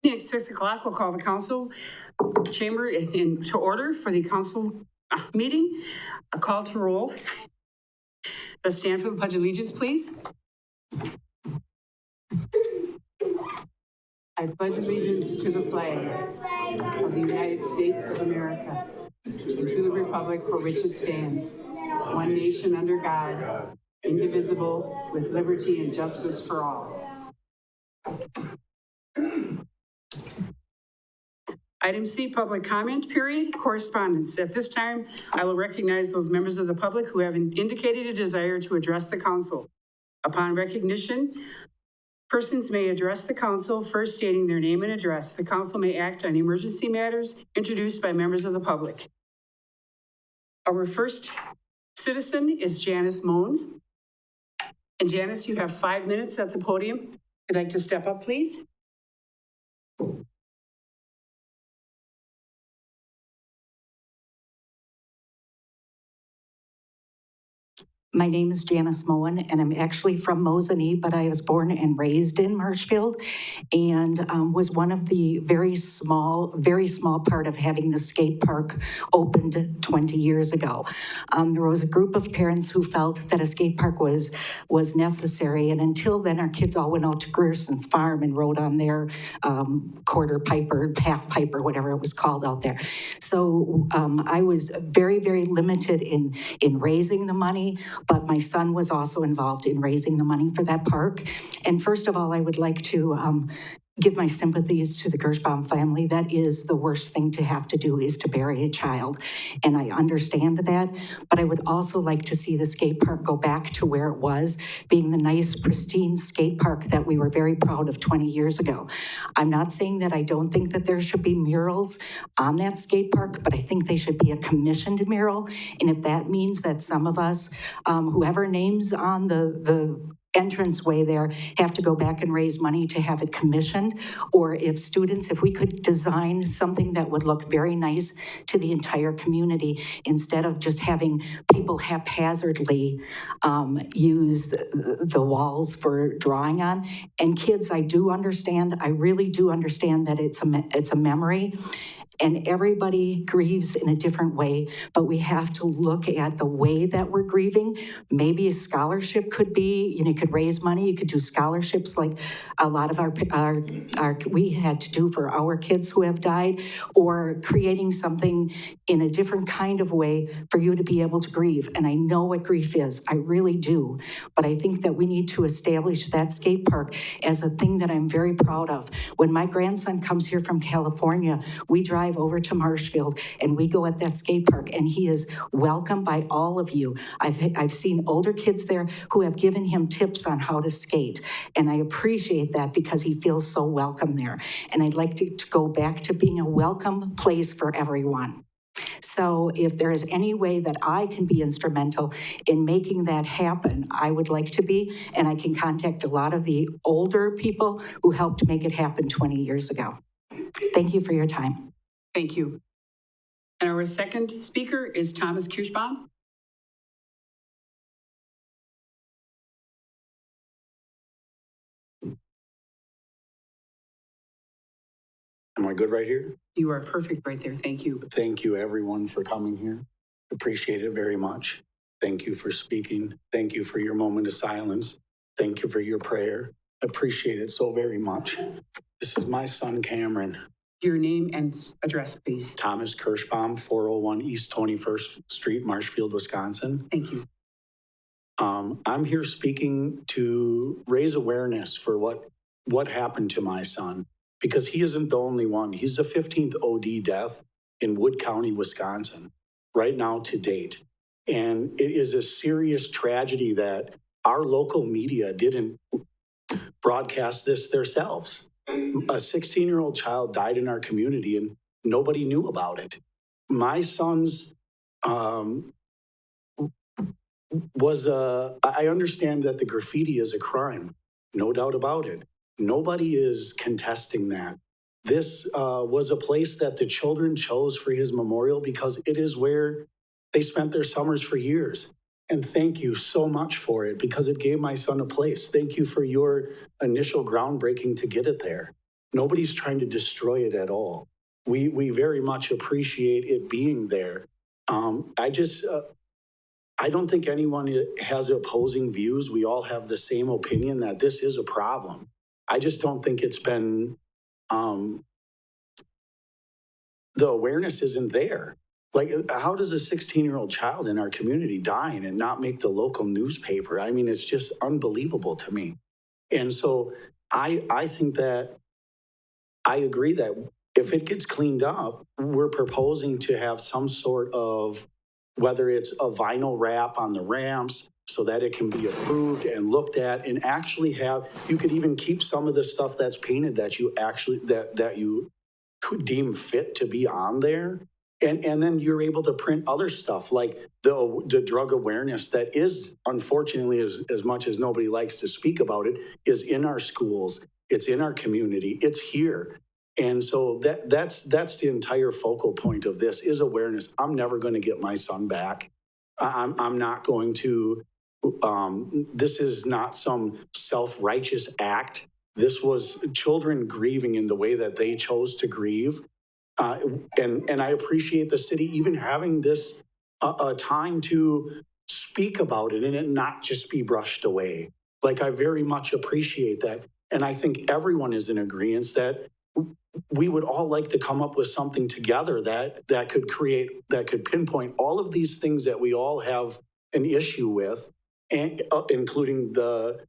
At 6 o'clock, we'll call the council chamber to order for the council meeting. A call to roll. Let's stand for the Pledge of Allegiance, please. I pledge allegiance to the flag of the United States of America and to the republic for which it stands, one nation under God, indivisible, with liberty and justice for all. Item C, public comment period, correspondence. At this time, I will recognize those members of the public who have indicated a desire to address the council. Upon recognition, persons may address the council, first stating their name and address. The council may act on emergency matters introduced by members of the public. Our first citizen is Janice Moan. And Janice, you have 5 minutes at the podium. If you'd like to step up, please. My name is Janice Moen, and I'm actually from Mosinee, but I was born and raised in Marshfield, and was one of the very small part of having the skate park opened 20 years ago. There was a group of parents who felt that a skate park was necessary, and until then, our kids all went out to Grierson's farm and rode on their quarter pipe or half pipe or whatever it was called out there. So I was very, very limited in raising the money, but my son was also involved in raising the money for that park. And first of all, I would like to give my sympathies to the Gershbaum family. That is the worst thing to have to do, is to bury a child. And I understand that, but I would also like to see the skate park go back to where it was, being the nice, pristine skate park that we were very proud of 20 years ago. I'm not saying that I don't think that there should be murals on that skate park, but I think they should be a commissioned mural. And if that means that some of us, whoever names on the entranceway there, have to go back and raise money to have it commissioned, or if we could design something that would look very nice to the entire community, instead of just having people haphazardly use the walls for drawing on. And kids, I really do understand that it's a memory, and everybody grieves in a different way, but we have to look at the way that we're grieving. Maybe a scholarship could be, you could raise money, you could do scholarships like a lot of we had to do for our kids who have died, or creating something in a different kind of way for you to be able to grieve. And I know what grief is, I really do, but I think that we need to establish that skate park as a thing that I'm very proud of. When my grandson comes here from California, we drive over to Marshfield and we go at that skate park, and he is welcomed by all of you. I've seen older kids there who have given him tips on how to skate, and I appreciate that because he feels so welcome there. And I'd like to go back to being a welcome place for everyone. So if there is any way that I can be instrumental in making that happen, I would like to be, and I can contact a lot of the older people who helped make it happen 20 years ago. Thank you for your time. Thank you. And our second speaker is Thomas Kirschbaum. Am I good right here? You are perfect right there. Thank you. Thank you, everyone, for coming here. Appreciate it very much. Thank you for speaking. Thank you for your moment of silence. Thank you for your prayer. Appreciate it so very much. This is my son, Cameron. Your name and address, please. Thomas Kirschbaum, 401 East 21st Street, Marshfield, Wisconsin. Thank you. I'm here speaking to raise awareness for what happened to my son, because he isn't the only one. He's the 15th OD death in Wood County, Wisconsin, right now to date. And it is a serious tragedy that our local media didn't broadcast this themselves. A 16-year-old child died in our community and nobody knew about it. My son's I understand that the graffiti is a crime, no doubt about it. Nobody is contesting that. This was a place that the children chose for his memorial because it is where they spent their summers for years. And thank you so much for it, because it gave my son a place. Thank you for your initial groundbreaking to get it there. Nobody's trying to destroy it at all. We very much appreciate it being there. I don't think anyone has opposing views. We all have the same opinion that this is a problem. I just don't think it's been, the awareness isn't there. Like, how does a 16-year-old child in our community die and not make the local newspaper? I mean, it's just unbelievable to me. And so I think that I agree that if it gets cleaned up, we're proposing to have some sort of, whether it's a vinyl wrap on the ramps so that it can be approved and looked at, and actually have, you could even keep some of the stuff that's painted that you actually, that you could deem fit to be on there. And then you're able to print other stuff like the drug awareness that is, unfortunately, as much as nobody likes to speak about it, is in our schools, it's in our community, it's here. And so that's the entire focal point of this is awareness. I'm never going to get my son back. I'm not going to, this is not some self-righteous act. This was children grieving in the way that they chose to grieve. And I appreciate the city even having this time to speak about it and it not just be brushed away. Like, I very much appreciate that. And I think everyone is in agreement that we would all like to come up with something together that could pinpoint all of these things that we all have an issue with, and including the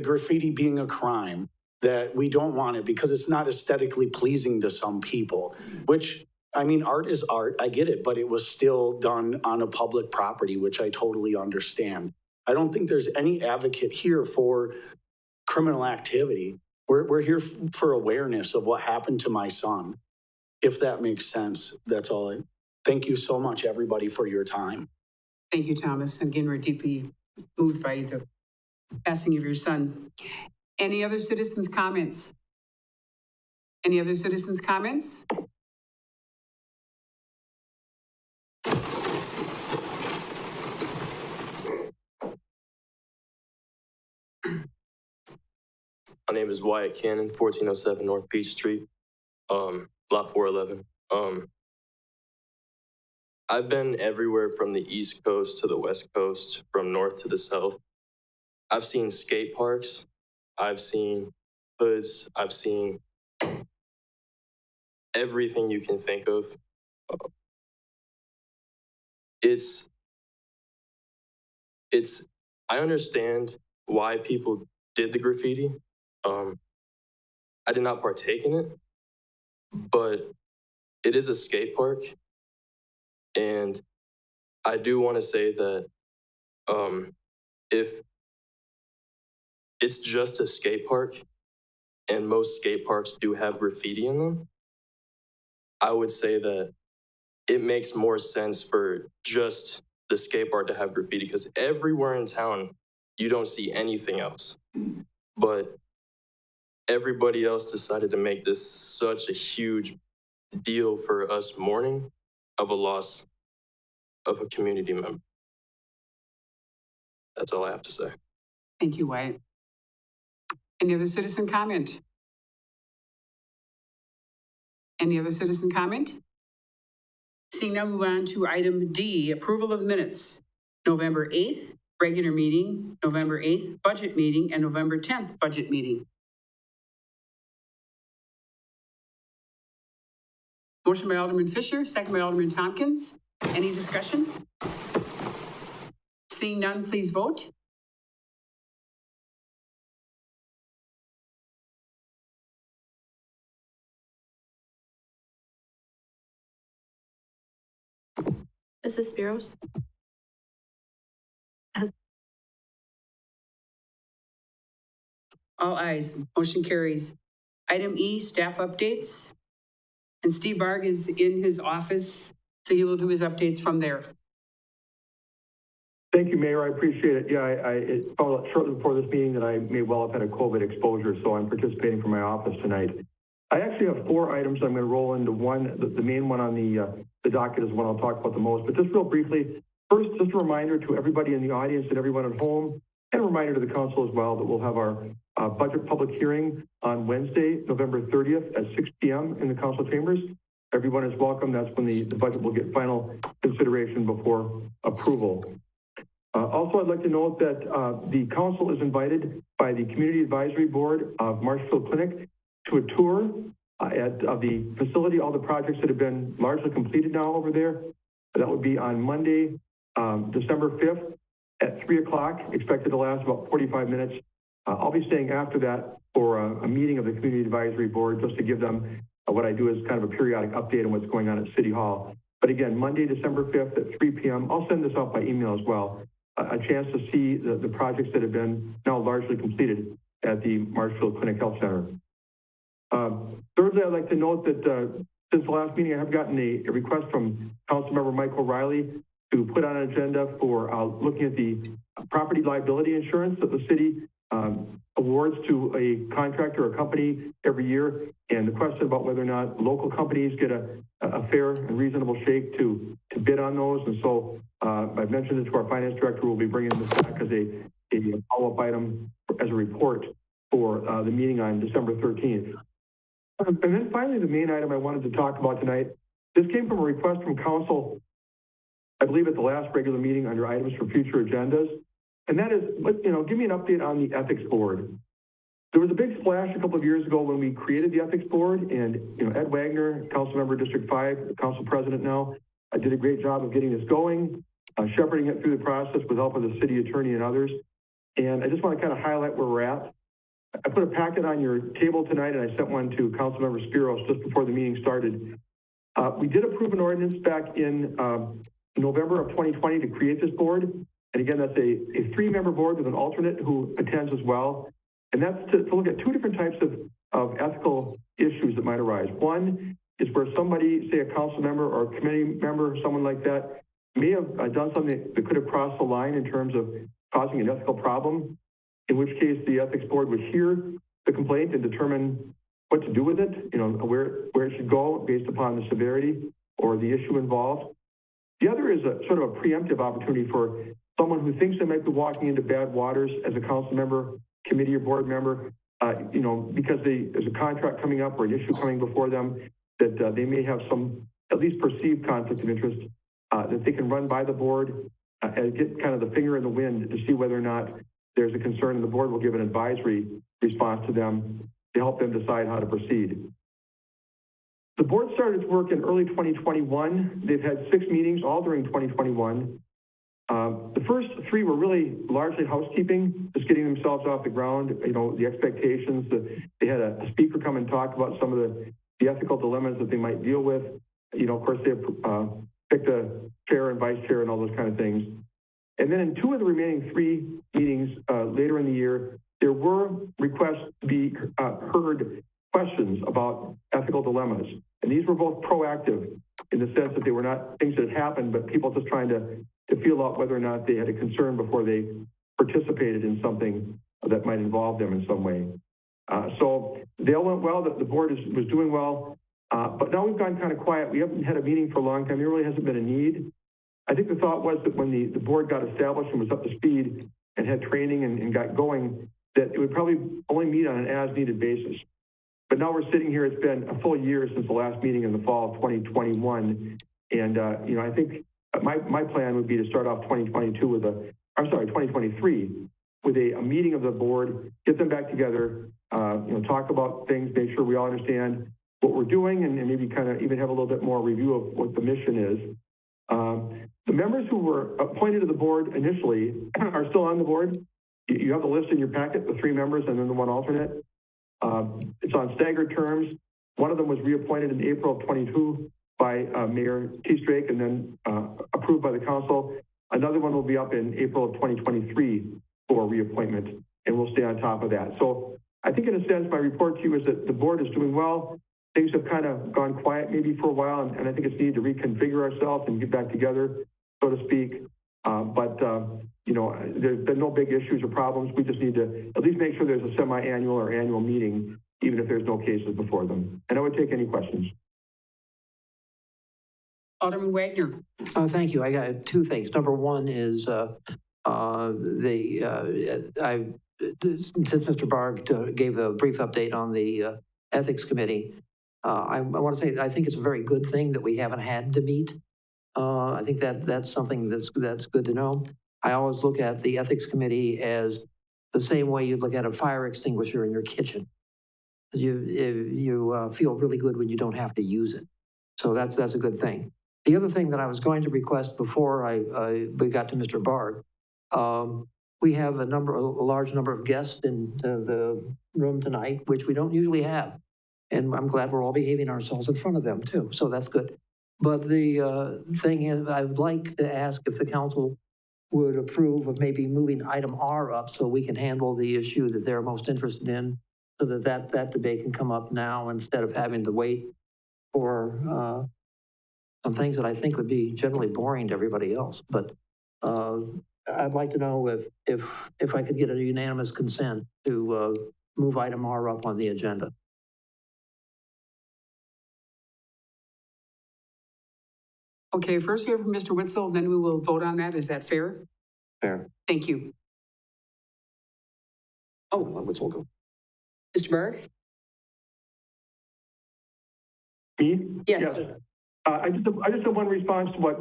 graffiti being a crime, that we don't want it because it's not aesthetically pleasing to some people, which, I mean, art is art, I get it, but it was still done on a public property, which I totally understand. I don't think there's any advocate here for criminal activity. We're here for awareness of what happened to my son. If that makes sense, that's all. Thank you so much, everybody, for your time. Thank you, Thomas. Again, we're deeply moved by the passing of your son. Any other citizens' comments? Any other citizens' comments? My name is Wyatt Cannon, 1407 North Peach Street, lot 411. I've been everywhere from the East Coast to the West Coast, from north to the south. I've seen skate parks, I've seen hoods, I've seen everything you can think of. I understand why people did the graffiti. I did not partake in it, but it is a skate park. And I do want to say that if it's just a skate park, and most skate parks do have graffiti in them, I would say that it makes more sense for just the skate park to have graffiti, because everywhere in town, you don't see anything else. But everybody else decided to make this such a huge deal for us mourning of a loss of a community member. That's all I have to say. Thank you, Wyatt. Any other citizen comment? Any other citizen comment? Seeing now, move on to item D, approval of minutes. November 8th, regular meeting, November 8th, budget meeting, and November 10th, budget meeting. Motion by Alderman Fisher, second by Alderman Tompkins. Any discussion? Seeing none, please vote. Mrs. Spiros? All ayes, motion carries. Item E, staff updates. And Steve Barg is in his office, so he will do his updates from there. Thank you, Mayor. I appreciate it. Yeah, it found out shortly before this meeting that I may well have had a COVID exposure, so I'm participating from my office tonight. I actually have 4 items I'm going to roll into one. The main one on the docket is one I'll talk about the most. But just real briefly, first, just a reminder to everybody in the audience and everyone at home, and a reminder to the council as well, that we'll have our budget public hearing on Wednesday, November 30th at 6 p.m. in the council chambers. Everyone is welcome. That's when the budget will get final consideration before approval. Also, I'd like to note that the council is invited by the Community Advisory Board of Marshfield Clinic to a tour of the facility, all the projects that have been largely completed now over there. That would be on Monday, December 5th at 3 o'clock, expected to last about 45 minutes. I'll be staying after that for a meeting of the Community Advisory Board just to give them what I do is kind of a periodic update on what's going on at City Hall. But again, Monday, December 5th at 3 p.m. I'll send this out by email as well. A chance to see the projects that have been now largely completed at the Marshfield Clinic Health Center. Thirdly, I'd like to note that since the last meeting, I have gotten a request from Councilmember Mike O'Reilly to put on an agenda for looking at the property liability insurance that the city awards to a contractor or a company every year, and the question about whether or not local companies get a fair and reasonable shake to bid on those. And so I've mentioned it to our finance director. We'll be bringing this back as a follow-up item as a report for the meeting on December 13th. And then finally, the main item I wanted to talk about tonight, this came from a request from council, I believe at the last regular meeting under items for future agendas. And that is, give me an update on the ethics board. There was a big splash a couple of years ago when we created the ethics board, and Ed Wagner, council member District 5, council president now, did a great job of getting this going, shepherding it through the process with help of the city attorney and others. And I just want to kind of highlight where we're at. I put a packet on your table tonight, and I sent one to Councilmember Spiros just before the meeting started. We did approve an ordinance back in November of 2020 to create this board. And again, that's a three-member board with an alternate who attends as well. And that's to look at two different types of ethical issues that might arise. One is where somebody, say a council member or a committee member, someone like that, may have done something that could have crossed the line in terms of causing an ethical problem, in which case the ethics board would hear the complaint and determine what to do with it, where it should go based upon the severity or the issue involved. The other is a sort of a preemptive opportunity for someone who thinks they might be walking into bad waters as a council member, committee or board member, because there's a contract coming up or an issue coming before them that they may have some at least perceived conflict of interest that they can run by the board and get kind of the finger in the wind to see whether or not there's a concern, and the board will give an advisory response to them to help them decide how to proceed. The board started its work in early 2021. They've had 6 meetings, all during 2021. The first 3 were really largely housekeeping, just getting themselves off the ground, the expectations that they had a speaker come and talk about some of the ethical dilemmas that they might deal with. Of course, they picked a chair and vice chair and all those kind of things. And then in 2 of the remaining 3 meetings later in the year, there were requests to be heard questions about ethical dilemmas. And these were both proactive in the sense that they were not things that had happened, but people just trying to feel out whether or not they had a concern before they participated in something that might involve them in some way. So they all went well. The board was doing well. But now we've gone kind of quiet. We haven't had a meeting for a long time. There really hasn't been a need. I think the thought was that when the board got established and was up to speed and had training and got going, that it would probably only meet on an as-needed basis. But now we're sitting here, it's been a full year since the last meeting in the fall of 2021. And, I think my plan would be to start off 2023 with a meeting of the board, get them back together, talk about things, make sure we all understand what we're doing, and maybe kind of even have a little bit more review of what the mission is. The members who were appointed to the board initially are still on the board. You have the list in your packet, the 3 members and then the 1 alternate. It's on staggered terms. One of them was reappointed in April of 22 by Mayor T. Strake and then approved by the council. Another one will be up in April of 2023 for reappointment, and we'll stay on top of that. So I think in a sense, my report to you is that the board is doing well. Things have kind of gone quiet maybe for a while, and I think it's needed to reconfigure ourselves and get back together, so to speak. But there's been no big issues or problems. We just need to at least make sure there's a semi-annual or annual meeting, even if there's no cases before them. And I would take any questions. Alderman Wagner. Thank you. I got 2 things. Number one is Since Mr. Barg gave a brief update on the Ethics Committee, I want to say I think it's a very good thing that we haven't had to meet. I think that's something that's good to know. I always look at the Ethics Committee as the same way you'd look at a fire extinguisher in your kitchen. You feel really good when you don't have to use it. So that's a good thing. The other thing that I was going to request before we got to Mr. Barg, we have a large number of guests in the room tonight, which we don't usually have. And I'm glad we're all behaving ourselves in front of them too, so that's good. But the thing is, I would like to ask if the council would approve of maybe moving item R up so we can handle the issue that they're most interested in, so that debate can come up now instead of having to wait for some things that I think would be generally boring to everybody else. But I'd like to know if I could get a unanimous consent to move item R up on the agenda. Okay, first we hear from Mr. Witzel, then we will vote on that. Is that fair? Fair. Thank you. Oh, Witzel go. Mr. Berg? Me? Yes. I just have one response to what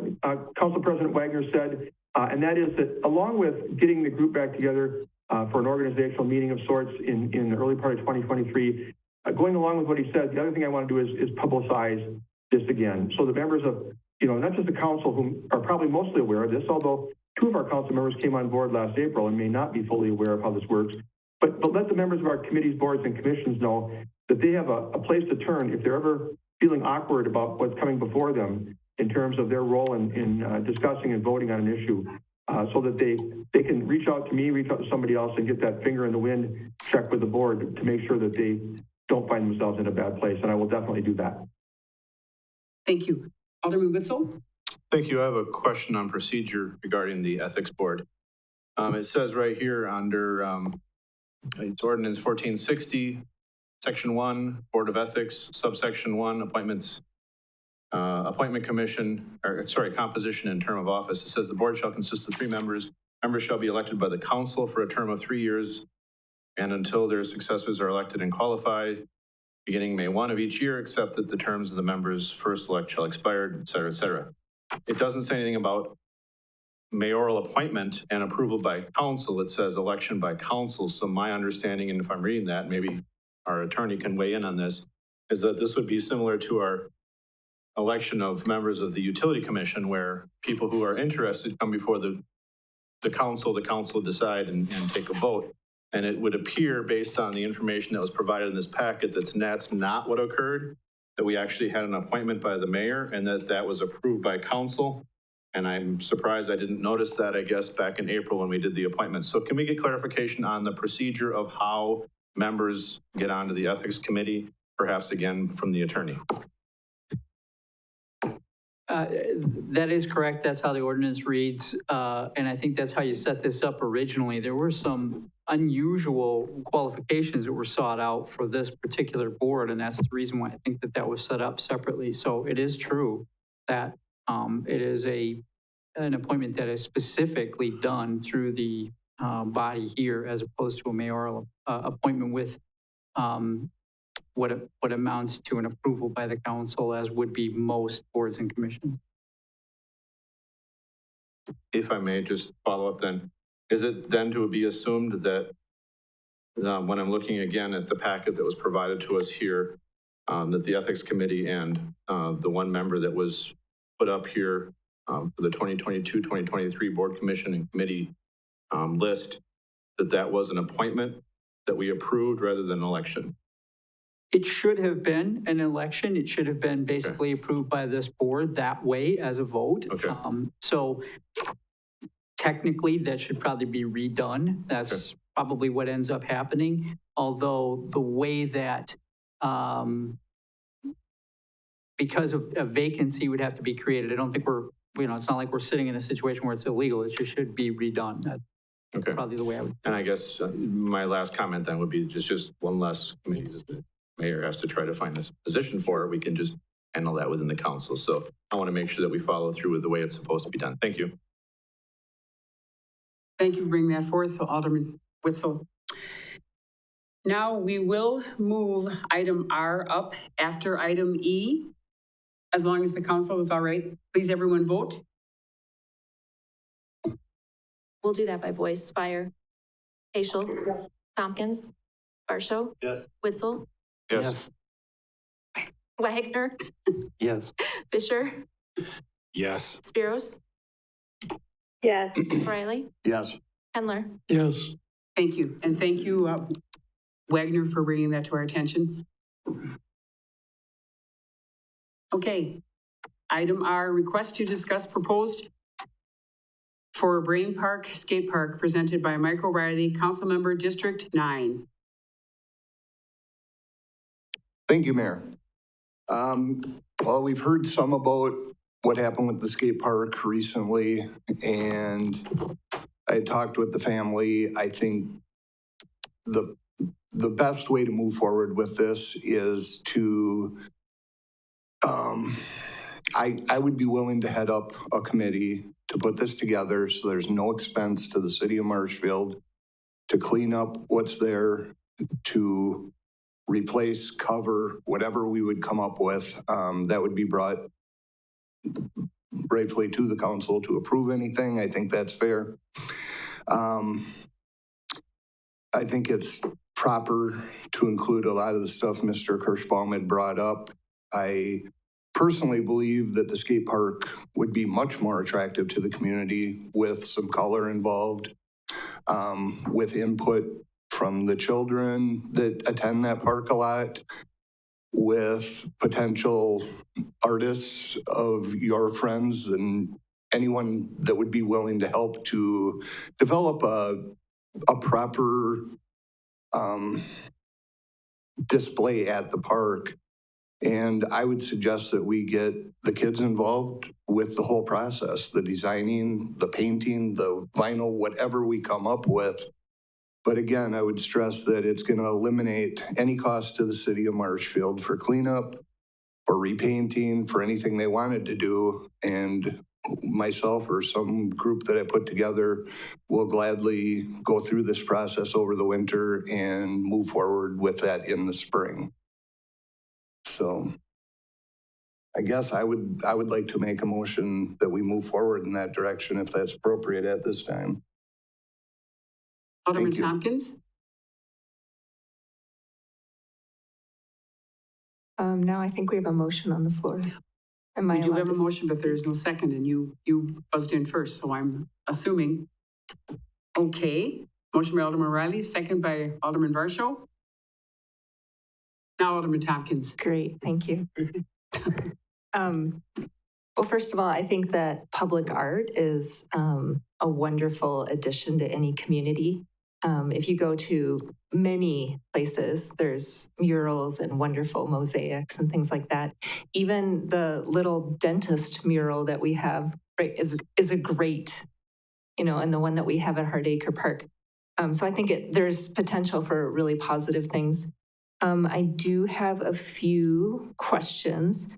Council President Wagner said, and that is that along with getting the group back together for an organizational meeting of sorts in the early part of 2023, going along with what he said, the other thing I want to do is publicize this again. So the members of, not just the council who are probably mostly aware of this, although two of our council members came on board last April and may not be fully aware of how this works, but let the members of our committees, boards, and commissions know that they have a place to turn if they're ever feeling awkward about what's coming before them in terms of their role in discussing and voting on an issue, so that they can reach out to me, reach out to somebody else, and get that finger in the wind check with the board to make sure that they don't find themselves in a bad place, and I will definitely do that. Thank you. Alderman Witzel? Thank you. I have a question on procedure regarding the Ethics Board. It says right here under it's Ordinance 1460, Section 1, Board of Ethics, Subsection 1, Appointments, Appointment Commission, composition and term of office. It says the board shall consist of 3 members. Members shall be elected by the council for a term of 3 years and until their successors are elected and qualified, beginning May 1 of each year, except that the terms of the members first elect shall expire, et cetera, et cetera. It doesn't say anything about mayoral appointment and approval by council. It says election by council. So my understanding, and if I'm reading that, maybe our attorney can weigh in on this, is that this would be similar to our election of members of the Utility Commission, where people who are interested come before the council decide and take a vote. And it would appear, based on the information that was provided in this packet, that's not what occurred, that we actually had an appointment by the mayor and that was approved by council. And I'm surprised I didn't notice that, I guess, back in April when we did the appointment. So can we get clarification on the procedure of how members get onto the Ethics Committee, perhaps again from the attorney? That is correct. That's how the ordinance reads. And I think that's how you set this up originally. There were some unusual qualifications that were sought out for this particular board, and that's the reason why I think that was set up separately. So it is true that it is an appointment that is specifically done through the body here, as opposed to a mayoral appointment with what amounts to an approval by the council, as would be most boards and commissions. If I may just follow up then, is it then to be assumed that when I'm looking again at the packet that was provided to us here, that the Ethics Committee and the one member that was put up here for the 2022-2023 Board Commission and Committee list, that was an appointment that we approved rather than an election? It should have been an election. It should have been basically approved by this board that way as a vote. Okay. So technically that should probably be redone. That's probably what ends up happening. Although the way that, because of a vacancy would have to be created, I don't think it's not like we're sitting in a situation where it's illegal. It just should be redone. That's probably the way I would. And I guess my last comment then would be just one less committee that the mayor has to try to find this position for. We can just handle that within the council. So I want to make sure that we follow through with the way it's supposed to be done. Thank you. Thank you for bringing that forth, Alderman Witzel. Now we will move item R up after item E, as long as the council is all right. Please, everyone vote. We'll do that by voice. Spire. Paschal. Tompkins. Varsho. Yes. Witzel. Yes. Wagner. Yes. Fisher. Yes. Spiros. Yes. Riley. Yes. Hendler. Yes. Thank you. And thank you, Wagner, for bringing that to our attention. Okay. Item R, request to discuss proposed for Brain Park Skate Park presented by Michael Riley, Councilmember District 9. Thank you, Mayor. Well, we've heard some about what happened with the skate park recently, and I talked with the family. I think the best way to move forward with this is to, I would be willing to head up a committee to put this together so there's no expense to the city of Marshfield to clean up what's there, to replace, cover, whatever we would come up with, that would be brought rightfully to the council to approve anything. I think that's fair. I think it's proper to include a lot of the stuff Mr. Kirschbaum had brought up. I personally believe that the skate park would be much more attractive to the community with some color involved, with input from the children that attend that park a lot, with potential artists of your friends and anyone that would be willing to help to develop a proper display at the park. And I would suggest that we get the kids involved with the whole process, the designing, the painting, the vinyl, whatever we come up with. But again, I would stress that it's going to eliminate any cost to the city of Marshfield for cleanup, for repainting, for anything they wanted to do. And myself or some group that I put together will gladly go through this process over the winter and move forward with that in the spring. So I guess I would like to make a motion that we move forward in that direction if that's appropriate at this time. Alderman Thank you. Tompkins? Now I think we have a motion on the floor. Am I We do allowed have a to motion, but there is no second, and you buzzed in first, so I'm assuming. Okay, motion by Alderman Riley, second by Alderman Varsho. Now Alderman Tompkins. Great, thank you. Well, first of all, I think that public art is a wonderful addition to any community. If you go to many places, there's murals and wonderful mosaics and things like that. Even the little dentist mural that we have, right, is a great, and the one that we have at Hardacre Park. So I think there's potential for really positive things. I do have a few questions.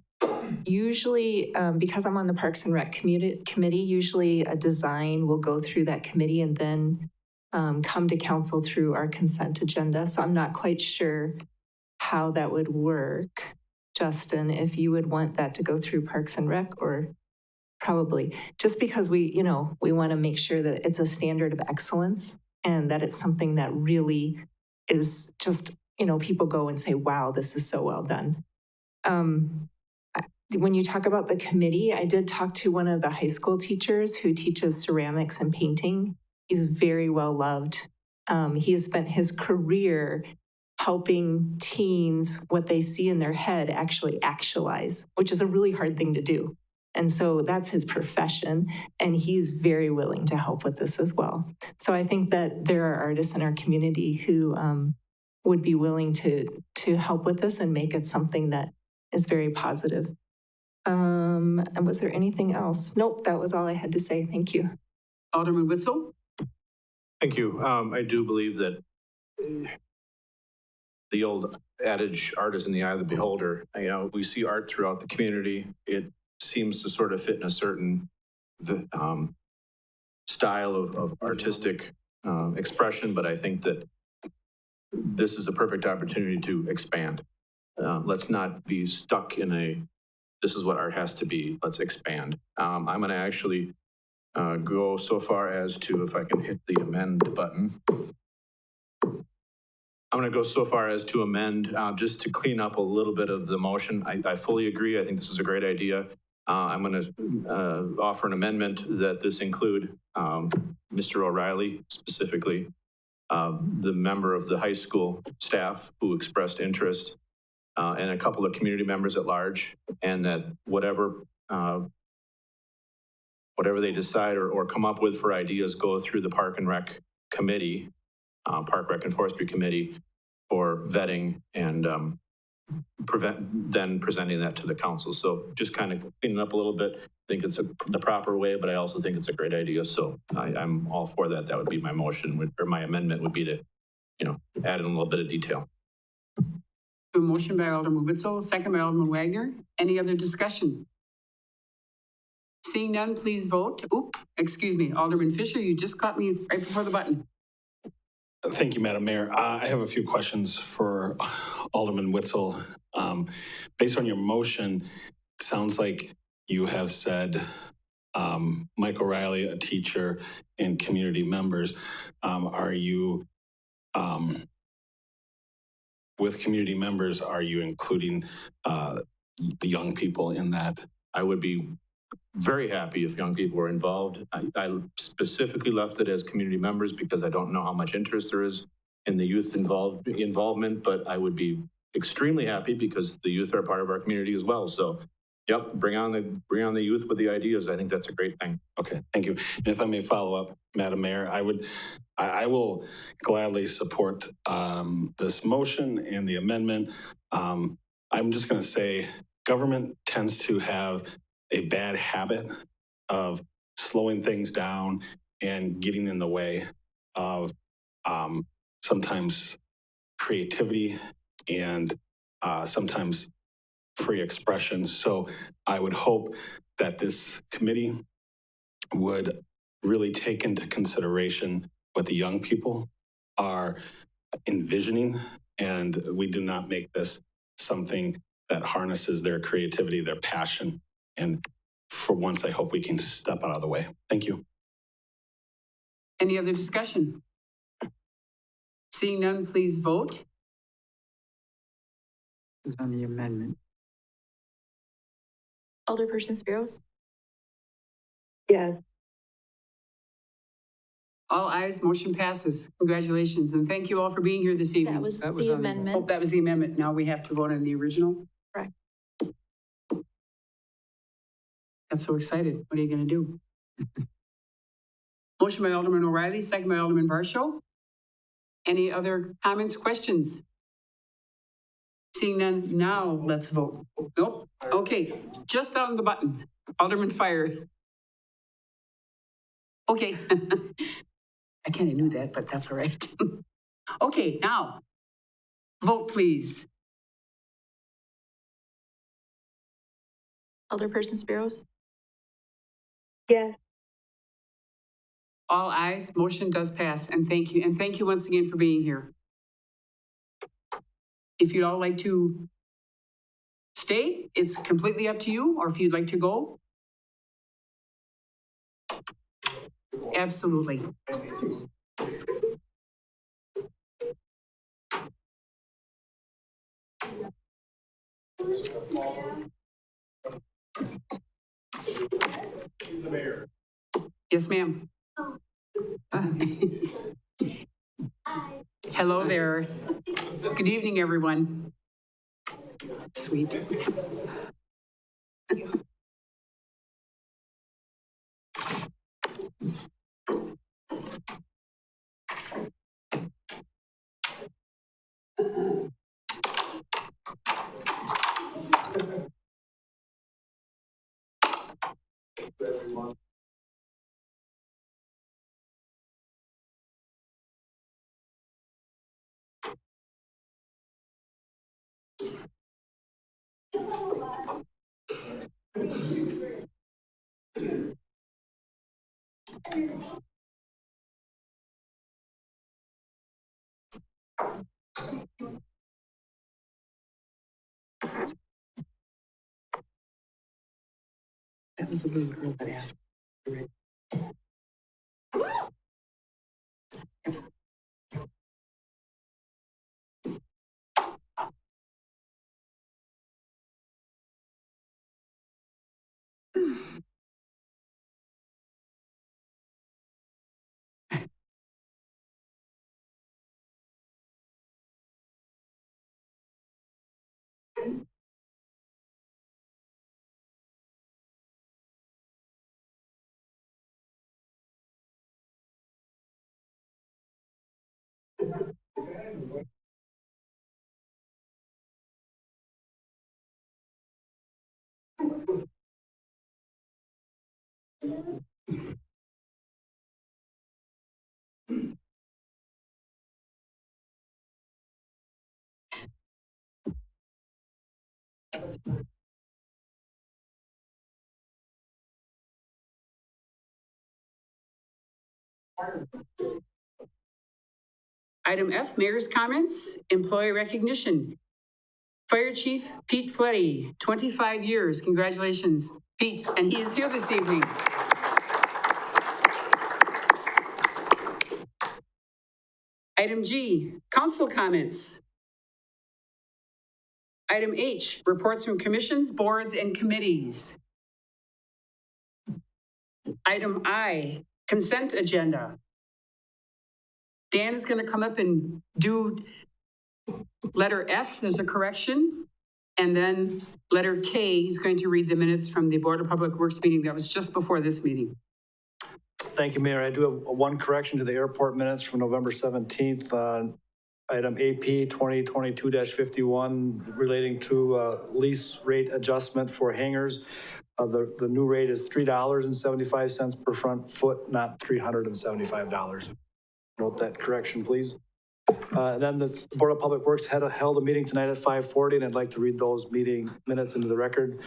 Usually, because I'm on the Parks and Rec committee, usually a design will go through that committee and then come to council through our consent agenda. So I'm not quite sure how that would work. Justin, if you would want that to go through Parks and Rec, or probably just because we want to make sure that it's a standard of excellence and that it's something that really is just, people go and say, wow, this is so well done. When you talk about the committee, I did talk to one of the high school teachers who teaches ceramics and painting. He's very well loved. He has spent his career helping teens, what they see in their head, actually actualize, which is a really hard thing to do. And so that's his profession, and he's very willing to help with this as well. So I think that there are artists in our community who would be willing to help with this and make it something that is very positive. And was there anything else? Nope, that was all I had to say. Thank you. Alderman Witzel? Thank you. I do believe that the old adage, art is in the eye of the beholder. We see art throughout the community. It seems to sort of fit in a certain style of artistic expression, but I think that this is a perfect opportunity to expand. Let's not be stuck in this is what art has to be, let's expand. I'm going to actually go so far as to, if I can hit the amend button. I'm going to go so far as to amend, just to clean up a little bit of the motion. I fully agree. I think this is a great idea. I'm going to offer an amendment that this include Mr. O'Reilly specifically, the member of the high school staff who expressed interest, and a couple of community members at large, and that whatever they decide or come up with for ideas go through the Park and Rec Committee, Park, Rec, and Forestry Committee for vetting and then presenting that to the council. So just kind of cleaning up a little bit. I think it's the proper way, but I also think it's a great idea. So I'm all for that. That would be my motion, or my amendment would be to, add in a little bit of detail. A motion by Alderman Witzel, second by Alderman Wagner. Any other discussion? Seeing none, please vote. Excuse me, Alderman Fisher, you just caught me right before the button. Thank you, Madam Mayor. I have a few questions for Alderman Witzel. Based on your motion, it sounds like you have said Mike O'Reilly, a teacher, and community members. Are you, with community members, are you including the young people in that? I would be very happy if young people were involved. I specifically left it as community members because I don't know how much interest there is in the youth involvement, but I would be extremely happy because the youth are part of our community as well. So, yep, bring on the youth with the ideas. I think that's a great thing. Okay, thank you. And if I may follow up, Madam Mayor, I will gladly support this motion and the amendment. I'm just going to say government tends to have a bad habit of slowing things down and getting in the way of sometimes creativity and sometimes free expression. So I would hope that this committee would really take into consideration what the young people are envisioning, and we do not make this something that harnesses their creativity, their passion. And for once, I hope we can step out of the way. Thank you. Any other discussion? Seeing none, please vote. This is on the amendment. Alderperson Spiros? Yes. All ayes, motion passes. Congratulations, and thank you all for being here this evening. That was That was the on the- amendment. Oh, that was the amendment. Now we have to vote on the original? Correct. Got so excited. What are you going to do? Motion by Alderman O'Reilly, second by Alderman Varsho. Any other comments, questions? Seeing none, now let's vote. Nope. Okay, just on the button. Alderman Fire. Okay. I kind of knew that, but that's all right. Okay, now, vote please. Alderperson Spiros? Yes. All ayes, motion does pass, and thank you. And thank you once again for being here. If you'd all like to stay, it's completely up to you, or if you'd like to go. Absolutely. He's the mayor. Yes, ma'am. Hello there. Good evening, everyone. Sweet. That was the little girl that asked. Item F, mayor's comments, employee recognition. Fire Chief Pete Fletty, 25 years. Congratulations, Pete, and he is here this evening. Item G, council comments. Item H, reports from commissions, boards, and committees. Item I, consent agenda. Dan is going to come up and do letter F, there's a correction. And then letter K, he's going to read the minutes from the Board of Public Works meeting that was just before this meeting. Thank you, Mayor. I do have one correction to the airport minutes from November 17th. Item AP 2022-51 relating to lease rate adjustment for hangars. The new rate is $3.75 per front foot, not $375. Note that correction, please. Then the Board of Public Works held a meeting tonight at 5:40, and I'd like to read those meeting minutes into the record.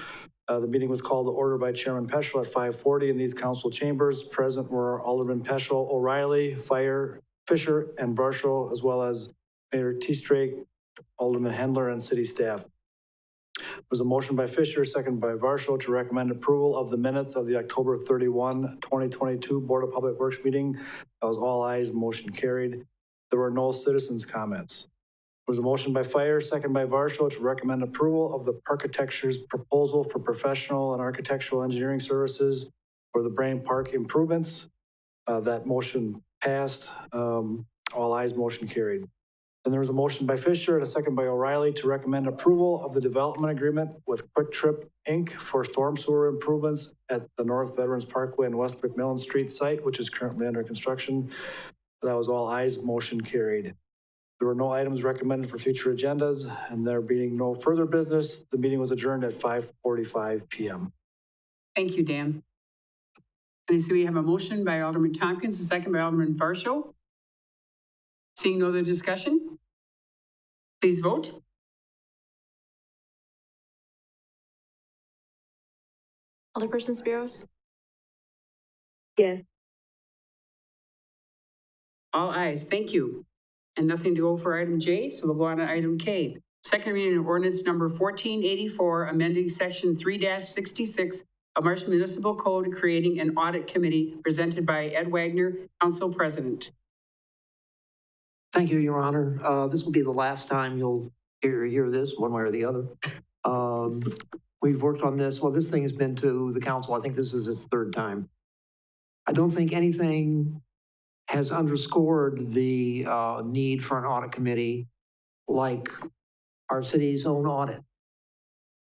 The meeting was called to order by Chairman Peschel at 5:40 in these council chambers. Present were Alderman Peschel, O'Reilly, Fisher, and Barschel, as well as Mayor T-Strake, Alderman Hendler, and city staff. There was a motion by Fisher, second by Barschel, to recommend approval of the minutes of the October 31, 2022 Board of Public Works meeting. That was all ayes, motion carried. There were no citizens' comments. There was a motion by Fire, second by Barschel, to recommend approval of the Architecture's proposal for professional and architectural engineering services for the Brain Park improvements. That motion passed. All ayes, motion carried. Then there was a motion by Fisher and a second by O'Reilly to recommend approval of the development agreement with Quick Trip, Inc. for storm sewer improvements at the North Veterans Parkway and West McMillan Street site, which is currently under construction. That was all ayes, motion carried. There were no items recommended for future agendas, and there being no further business, the meeting was adjourned at 5:45 p.m. Thank you, Dan. And I see we have a motion by Alderman Tompkins, a second by Alderman Barschel. Seeing no other discussion, please vote. Alderperson Spiros? Yes. All ayes, thank you. And nothing to go for item J, so we'll go on to item K. Second reading of ordinance number 1484, amending section 3-66 of Marshfield Municipal Code, creating an audit committee, presented by Ed Wagner, Council President. Thank you, Your Honor. This will be the last time you'll hear this, one way or the other. We've worked on this. Well, this thing has been to the council. I think this is its third time. I don't think anything has underscored the need for an audit committee like our city's own audit.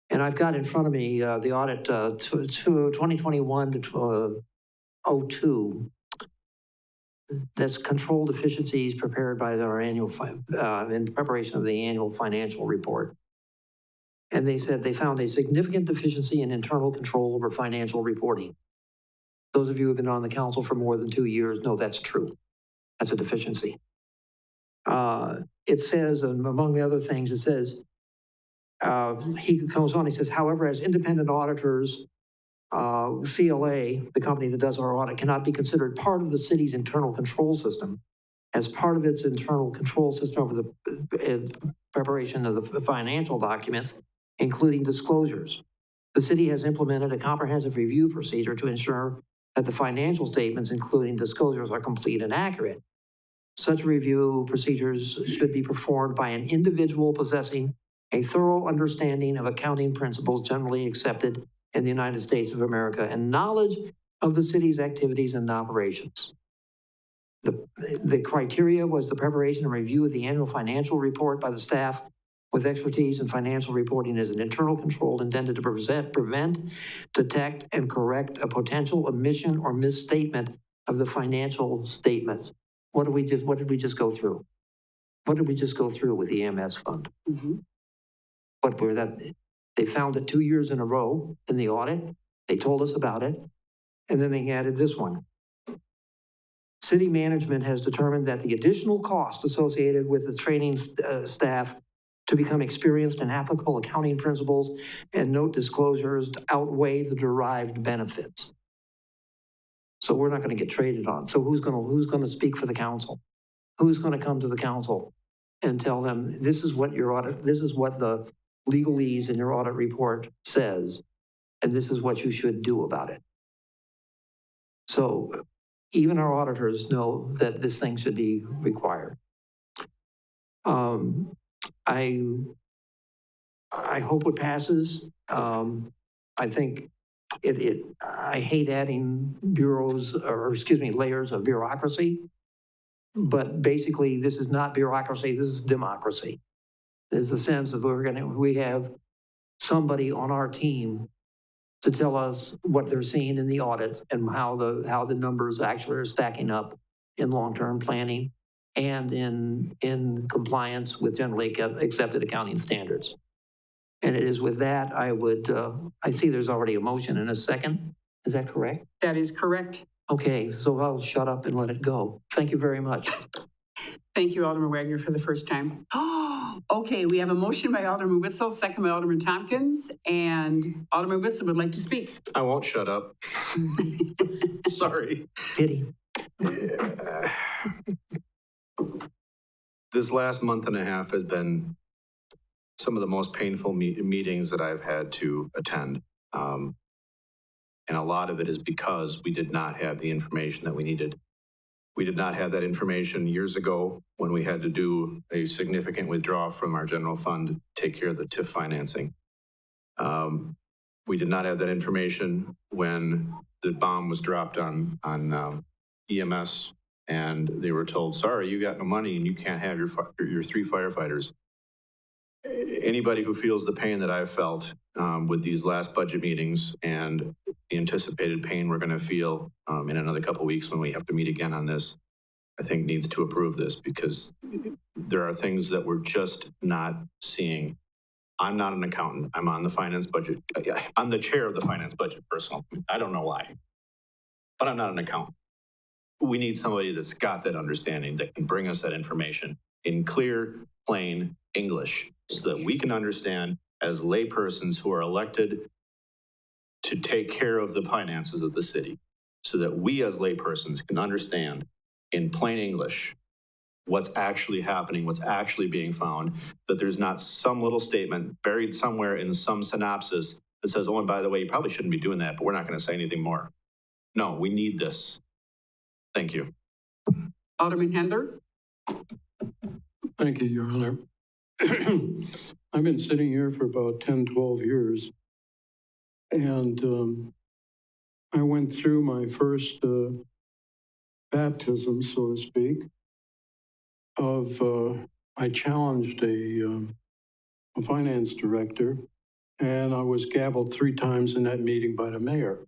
And I've got in front of me the audit to 2021 to 02. That's control deficiencies prepared by our annual, in preparation of the annual financial report. And they said they found a significant deficiency in internal control over financial reporting. Those of you who have been on the council for more than 2 years know that's true. That's a deficiency. It says, among the other things, it says, he goes on, he says, however, as independent auditors, CLA, the company that does our audit, cannot be considered part of the city's internal control system. As part of its internal control system over the preparation of the financial documents, including disclosures. The city has implemented a comprehensive review procedure to ensure that the financial statements, including disclosures, are complete and accurate. Such review procedures should be performed by an individual possessing a thorough understanding of accounting principles generally accepted in the United States of America and knowledge of the city's activities and operations. The criteria was the preparation and review of the annual financial report by the staff with expertise in financial reporting as an internal control intended to prevent, detect, and correct a potential omission or misstatement of the financial statements. What did we just go through? What did we just go through with the EMS fund? What were that? They found it 2 years in a row in the audit. They told us about it. And then they added this one. City management has determined that the additional cost associated with the training staff to become experienced in applicable accounting principles and note disclosures outweigh the derived benefits. So we're not going to get traded on. So who's going to speak for the council? Who's going to come to the council and tell them this is what the legalese in your audit report says, and this is what you should do about it. So even our auditors know that this thing should be required. I hope it passes. I think I hate adding layers of bureaucracy, but basically this is not bureaucracy, this is democracy. There's a sense of we have somebody on our team to tell us what they're seeing in the audits and how the numbers actually are stacking up in long-term planning and in compliance with generally accepted accounting standards. And it is with that, I see there's already a motion in a second. Is that correct? That is correct. Okay, so I'll shut up and let it go. Thank you very much. Thank you, Alderman Wagner, for the first time. Okay, we have a motion by Alderman Witzel, second by Alderman Tompkins, and Alderman Witzel would like to speak. I won't shut up. Sorry. Pity. This last month and a half has been some of the most painful meetings that I've had to attend. And a lot of it is because we did not have the information that we needed. We did not have that information years ago when we had to do a significant withdrawal from our general fund to take care of the TIF financing. We did not have that information when the bomb was dropped on EMS and they were told, sorry, you got no money and you can't have your 3 firefighters. Anybody who feels the pain that I've felt with these last budget meetings and the anticipated pain we're going to feel in another couple of weeks when we have to meet again on this, I think needs to approve this because there are things that we're just not seeing. I'm not an accountant. I'm on the finance budget. I'm the chair of the finance budget personally. I don't know why, but I'm not an accountant. We need somebody that's got that understanding that can bring us that information in clear, plain English so that we can understand as laypersons who are elected to take care of the finances of the city, so that we as laypersons can understand in plain English what's actually happening, what's actually being found, that there's not some little statement buried somewhere in some synopsis that says, oh, and by the way, you probably shouldn't be doing that, but we're not going to say anything more. No, we need this. Thank you. Alderman Handler. Thank you, Your Honor. I've been sitting here for about 10, 12 years, and I went through my first baptism, so to speak, I challenged a finance director, and I was gavelled 3 times in that meeting by the mayor.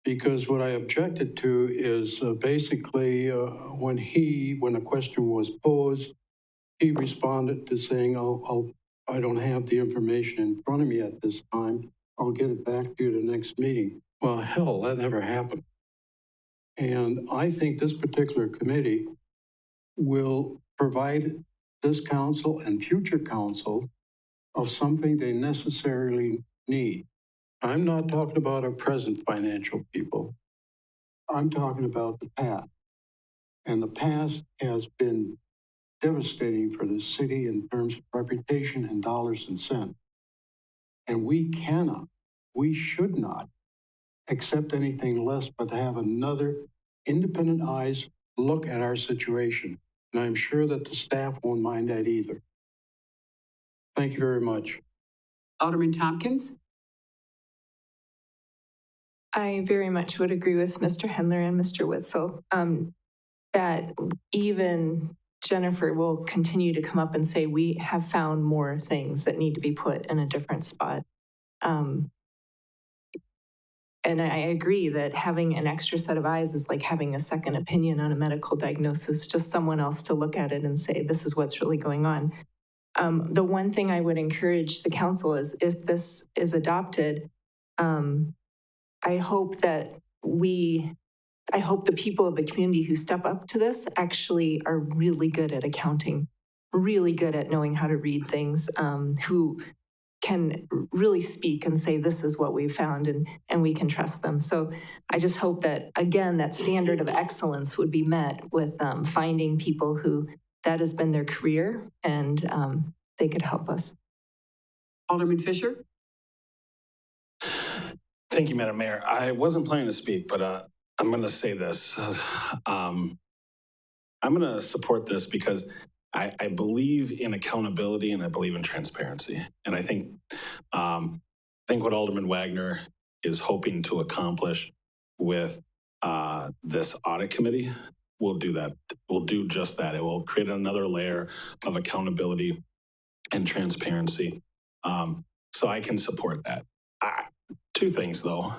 Because what I objected to is basically when a question was posed, he responded to saying, I don't have the information in front of me at this time. I'll get it back to you the next meeting. Well, hell, that never happened. And I think this particular committee will provide this council and future council of something they necessarily need. I'm not talking about our present financial people. I'm talking about the past. And the past has been devastating for the city in terms of reputation and dollars and cents. And we should not accept anything less but to have another independent eyes look at our situation. And I'm sure that the staff won't mind that either. Thank you very much. Alderman Tompkins? I very much would agree with Mr. Hendler and Mr. Witzel, that even Jennifer will continue to come up and say, we have found more things that need to be put in a different spot. And I agree that having an extra set of eyes is like having a second opinion on a medical diagnosis, just someone else to look at it and say, this is what's really going on. The one thing I would encourage the council is if this is adopted, I hope that the people of the community who step up to this actually are really good at accounting, really good at knowing how to read things, who can really speak and say, this is what we found, and we can trust them. So I just hope that, again, that standard of excellence would be met with finding people who that has been their career and they could help us. Alderman Fisher? Thank you, Madam Mayor. I wasn't planning to speak, but I'm going to say this. I'm going to support this because I believe in accountability and I believe in transparency. And I think what Alderman Wagner is hoping to accomplish with this audit committee will do that. Will do just that. It will create another layer of accountability and transparency. So I can support that. Two things though.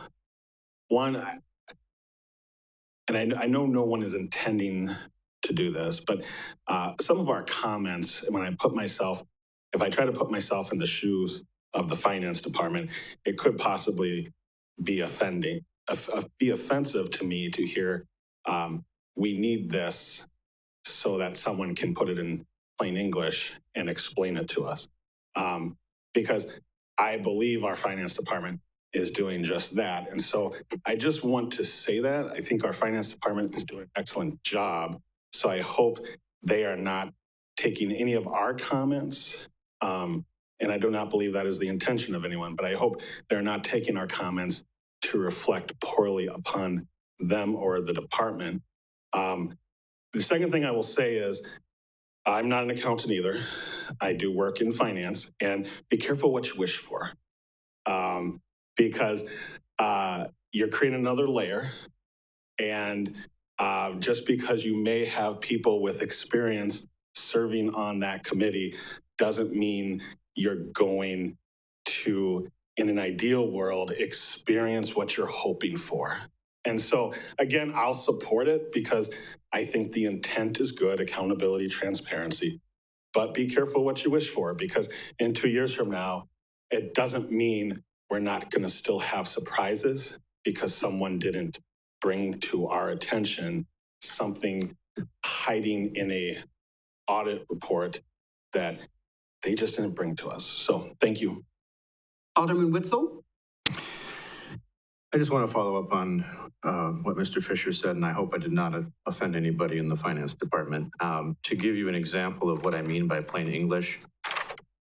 One, and I know no one is intending to do this, but some of our comments, if I try to put myself in the shoes of the finance department, it could possibly be offensive to me to hear, we need this so that someone can put it in plain English and explain it to us. Because I believe our finance department is doing just that. And so I just want to say that. I think our finance department is doing an excellent job. So I hope they are not taking any of our comments, and I do not believe that is the intention of anyone, but I hope they're not taking our comments to reflect poorly upon them or the department. The second thing I will say is, I'm not an accountant either. I do work in finance, and be careful what you wish for. Because you're creating another layer, and just because you may have people with experience serving on that committee doesn't mean you're going to, in an ideal world, experience what you're hoping for. And so, again, I'll support it because I think the intent is good, accountability, transparency, but be careful what you wish for, because in 2 years from now, it doesn't mean we're not going to still have surprises because someone didn't bring to our attention something hiding in a audit report that they just didn't bring to us. So thank you. Alderman Witzel? I just want to follow up on what Mr. Fisher said, and I hope I did not offend anybody in the finance department. To give you an example of what I mean by plain English,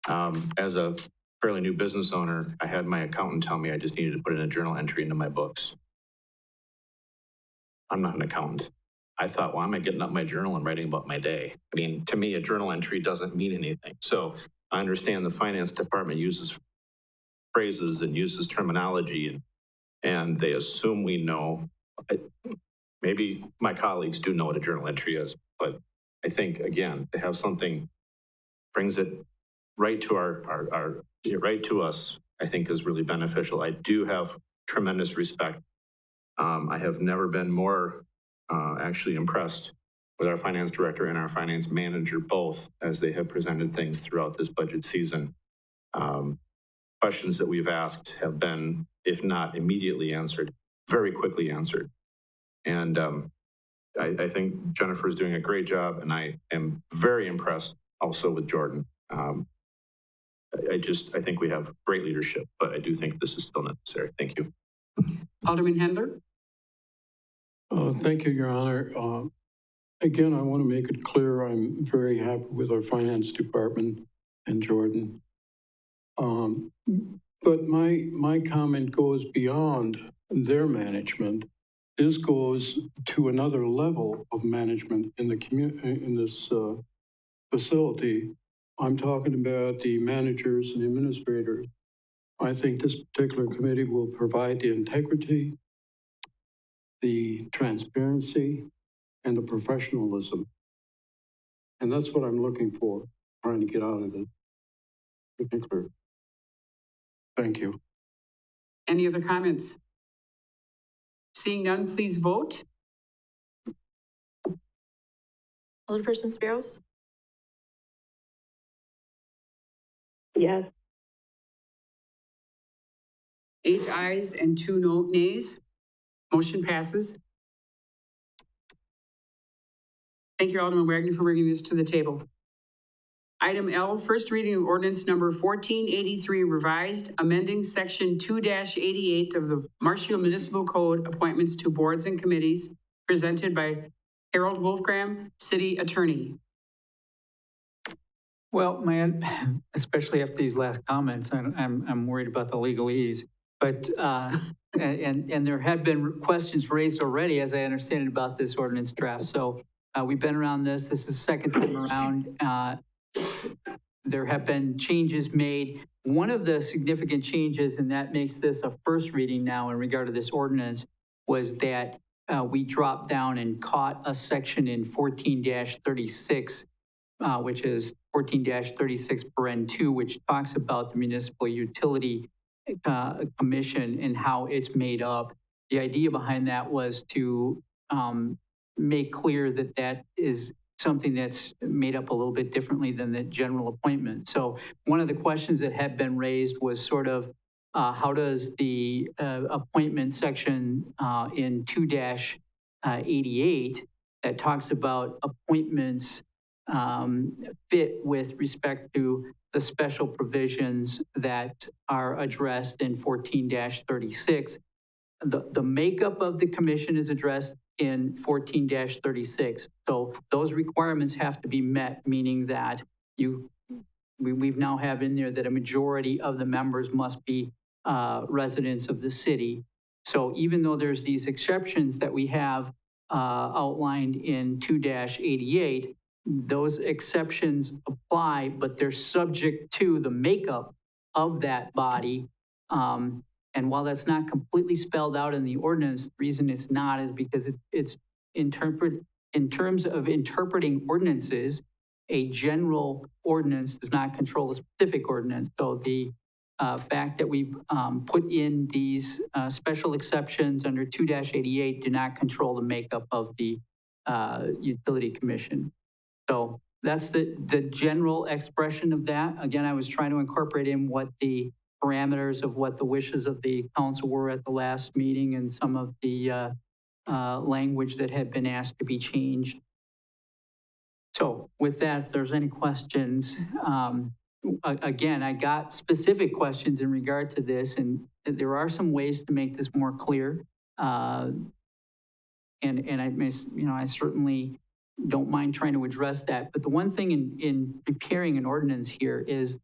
as a fairly new business owner, I had my accountant tell me I just needed to put in a journal entry into my books. I'm not an accountant. I thought, well, I'm getting up my journal and writing about my day. I mean, to me, a journal entry doesn't mean anything. So I understand the finance department uses phrases and uses terminology, and they assume we know. Maybe my colleagues do know what a journal entry is, but I think, again, to have something brings it right to right to us, I think is really beneficial. I do have tremendous respect. I have never been more actually impressed with our finance director and our finance manager both, as they have presented things throughout this budget season. Questions that we've asked have been, if not immediately answered, very quickly answered. And I think Jennifer is doing a great job, and I am very impressed also with Jordan. I think we have great leadership, but I do think this is still necessary. Thank you. Alderman Hendler? Thank you, Your Honor. Again, I want to make it clear I'm very happy with our finance department and Jordan. But my comment goes beyond their management. This goes to another level of management in the in this facility. I'm talking about the managers and administrators. I think this particular committee will provide the integrity, the transparency, and the professionalism. And that's what I'm looking for, trying to get out of this particular. Thank you. Any other comments? Seeing none, please vote. Alderperson Spiros, Yes. 8 ayes and 2 nays. Motion passes. Thank you, Alderman Wagner, for bringing this to the table. Item L, first reading of ordinance number 1483 revised, amending section 2-88 of the Marshfield Municipal Code, appointments to boards and committees, presented by Harold Wolfgram, City Attorney. Well, man, especially after these last comments, I'm worried about the legalese. But, and there have been questions raised already, as I understand it, about this ordinance draft. So we've been around this. This is the second time around. There have been changes made. One of the significant changes, and that makes this a first reading now in regard to this ordinance, was that we dropped down and caught a section in 14-36, which is 14-36 paren 2, which talks about the Municipal Utility Commission and how it's made up. The idea behind that was to make clear that that is something that's made up a little bit differently than the general appointment. So one of the questions that had been raised was sort of how does the appointment section in 2-88 that talks about appointments fit with respect to the special provisions that are addressed in 14-36. The makeup of the commission is addressed in 14-36. So those requirements have to be met, meaning that we've now have in there that a majority of the members must be residents of the city. So even though there's these exceptions that we have outlined in 2-88, those exceptions apply, but they're subject to the makeup of that body. And while that's not completely spelled out in the ordinance, the reason it's not is because it's in terms of interpreting ordinances, a general ordinance does not control a specific ordinance. So the fact that we've put in these special exceptions under 2-88 do not control the makeup of the Utility Commission. So that's the general expression of that. Again, I was trying to incorporate in what the parameters of what the wishes of the council were at the last meeting and some of the language that had been asked to be changed. So with that, if there's any questions, again, I got specific questions in regard to this, and there are some ways to make this more clear. And I certainly don't mind trying to address that. But the one thing in preparing an ordinance here is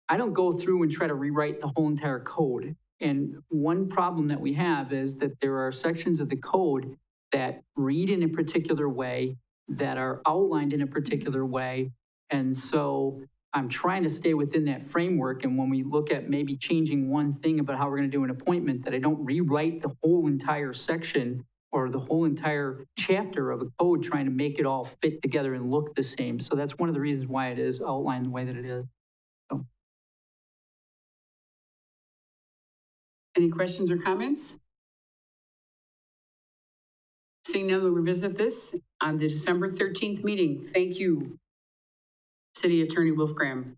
I don't go through and try to rewrite the whole entire code. And one problem that we have is that there are sections of the code that read in a particular way, that are outlined in a particular way. And so I'm trying to stay within that framework. And when we look at maybe changing one thing about how we're going to do an appointment, that I don't rewrite the whole entire section or the whole entire chapter of a code trying to make it all fit together and look the same. So that's one of the reasons why it is outlined the way that it is. So. Any questions or comments? Seeing none, we'll revisit this on the December 13th meeting. Thank you, City Attorney Wolfgram.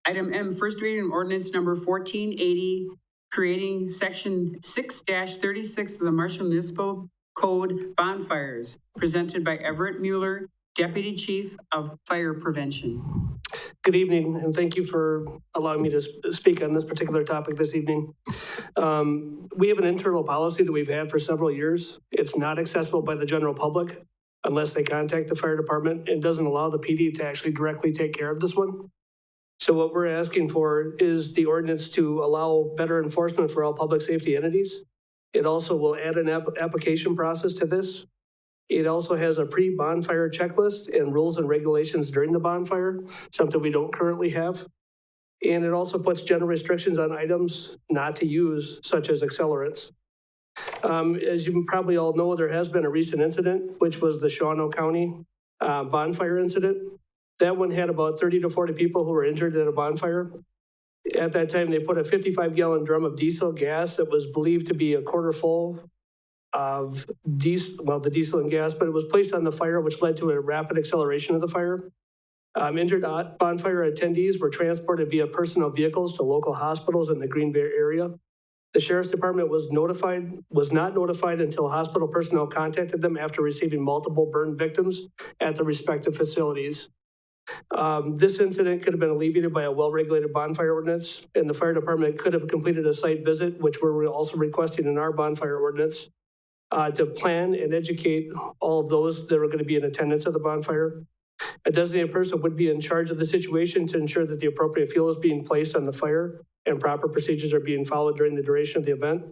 Item M, first reading of ordinance number 1480, creating section 6-36 of the Marshfield Municipal Code bonfires, presented by Everett Mueller, Deputy Chief of Fire Prevention. Good evening, and thank you for allowing me to speak on this particular topic this evening. We have an internal policy that we've had for several years. It's not accessible by the general public unless they contact the fire department. It doesn't allow the PD to actually directly take care of this one. So what we're asking for is the ordinance to allow better enforcement for all public safety entities. It also will add an application process to this. It also has a pre-bonfire checklist and rules and regulations during the bonfire, something we don't currently have. And it also puts general restrictions on items not to use, such as accelerants. As you probably all know, there has been a recent incident, which was the Shawano County bonfire incident. That one had about 30 to 40 people who were injured at a bonfire. At that time, they put a 55-gallon drum of diesel gas that was believed to be a quarter full of the diesel and gas, but it was placed on the fire, which led to a rapid acceleration of the fire. Injured bonfire attendees were transported via personal vehicles to local hospitals in the Green Bay area. The Sheriff's Department was not notified until hospital personnel contacted them after receiving multiple burn victims at the respective facilities. This incident could have been alleviated by a well-regulated bonfire ordinance, and the fire department could have completed a site visit, which we're also requesting in our bonfire ordinance, to plan and educate all of those that are going to be in attendance at the bonfire. A designated person would be in charge of the situation to ensure that the appropriate fuel is being placed on the fire and proper procedures are being followed during the duration of the event.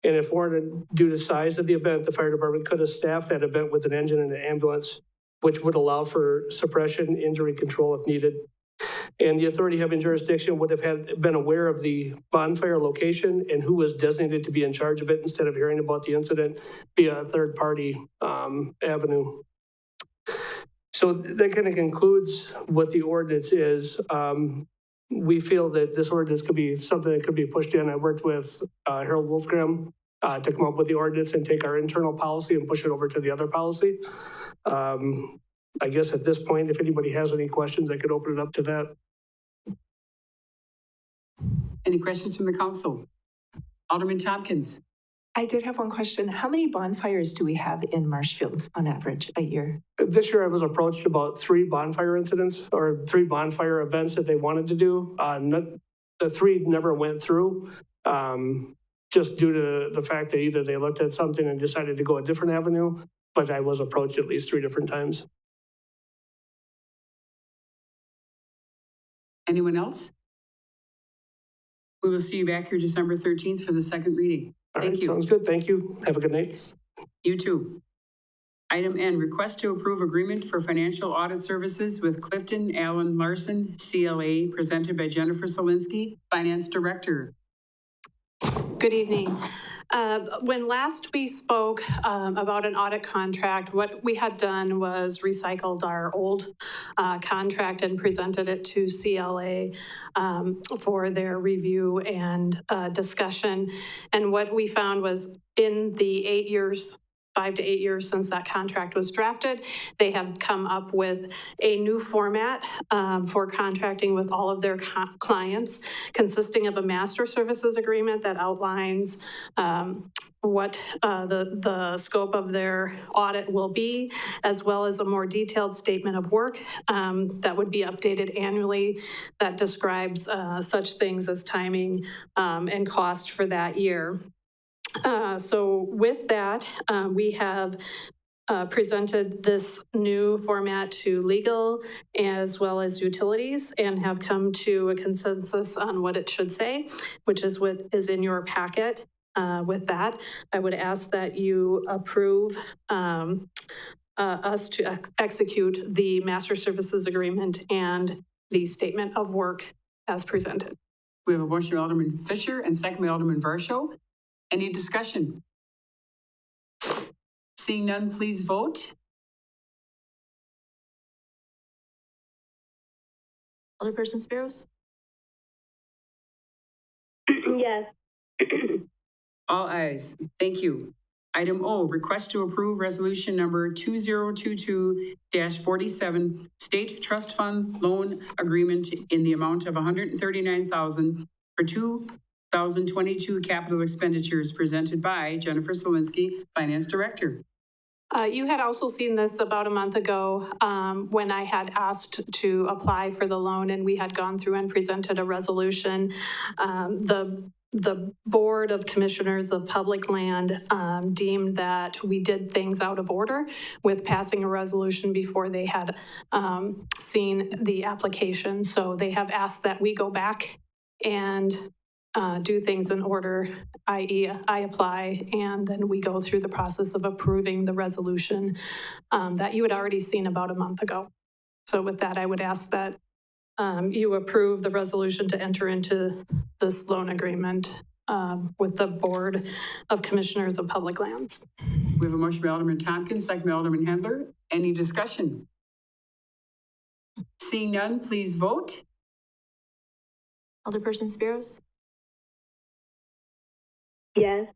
And if warranted, due to size of the event, the fire department could have staffed that event with an engine and an ambulance, which would allow for suppression, injury control if needed. And the authority having jurisdiction would have been aware of the bonfire location and who was designated to be in charge of it instead of hearing about the incident via a third-party avenue. So that kind of concludes what the ordinance is. We feel that this ordinance could be something that could be pushed in. I worked with Harold Wolfgram to come up with the ordinance and take our internal policy and push it over to the other policy. I guess at this point, if anybody has any questions, I could open it up to that. Any questions from the council? Alderman Tompkins. I did have one question. How many bonfires do we have in Marshfield on average a year? This year I was approached about 3 bonfire incidents or 3 bonfire events that they wanted to do. The 3 never went through just due to the fact that either they looked at something and decided to go a different avenue, but I was approached at least 3 different times. Anyone else? We will see you back here December 13th for the second reading. Thank you. Sounds good. Thank you. Have a good night. You too. Item N, request to approve agreement for financial audit services with Clifton Allen Larson, CLA, presented by Jennifer Solinsky, Finance Director. Good evening. When last we spoke about an audit contract, what we had done was recycled our old contract and presented it to CLA for their review and discussion. And what we found was in the 8 years, 5 to 8 years since that contract was drafted, they have come up with a new format for contracting with all of their clients, consisting of a master services agreement that outlines what the scope of their audit will be, as well as a more detailed statement of work that would be updated annually that describes such things as timing and cost for that year. So with that, we have presented this new format to legal as well as utilities and have come to a consensus on what it should say, which is what is in your packet. With that, I would ask that you approve us to execute the master services agreement and the statement of work as presented. We have a motion by Alderman Fisher and second by Alderman Varsho. Any discussion? Seeing none, please vote. Alderperson Spiros? Yes. All ayes. Thank you. Item O, request to approve resolution number 2022-47, State Trust Fund Loan Agreement in the amount of $139,000 for 2022 capital expenditures, presented by Jennifer Solinsky, Finance Director. You had also seen this about a month ago when I had asked to apply for the loan, and we had gone through and presented a resolution. The Board of Commissioners of Public Land deemed that we did things out of order with passing a resolution before they had seen the application. So they have asked that we go back and do things in order, i.e. I apply, and then we go through the process of approving the resolution that you had already seen about a month ago. So with that, I would ask that you approve the resolution to enter into this loan agreement with the Board of Commissioners of Public Lands. We have a motion by Alderman Tompkins, second by Alderman Handler. Any discussion? Seeing none, please vote. Alderperson Spiros? Yes.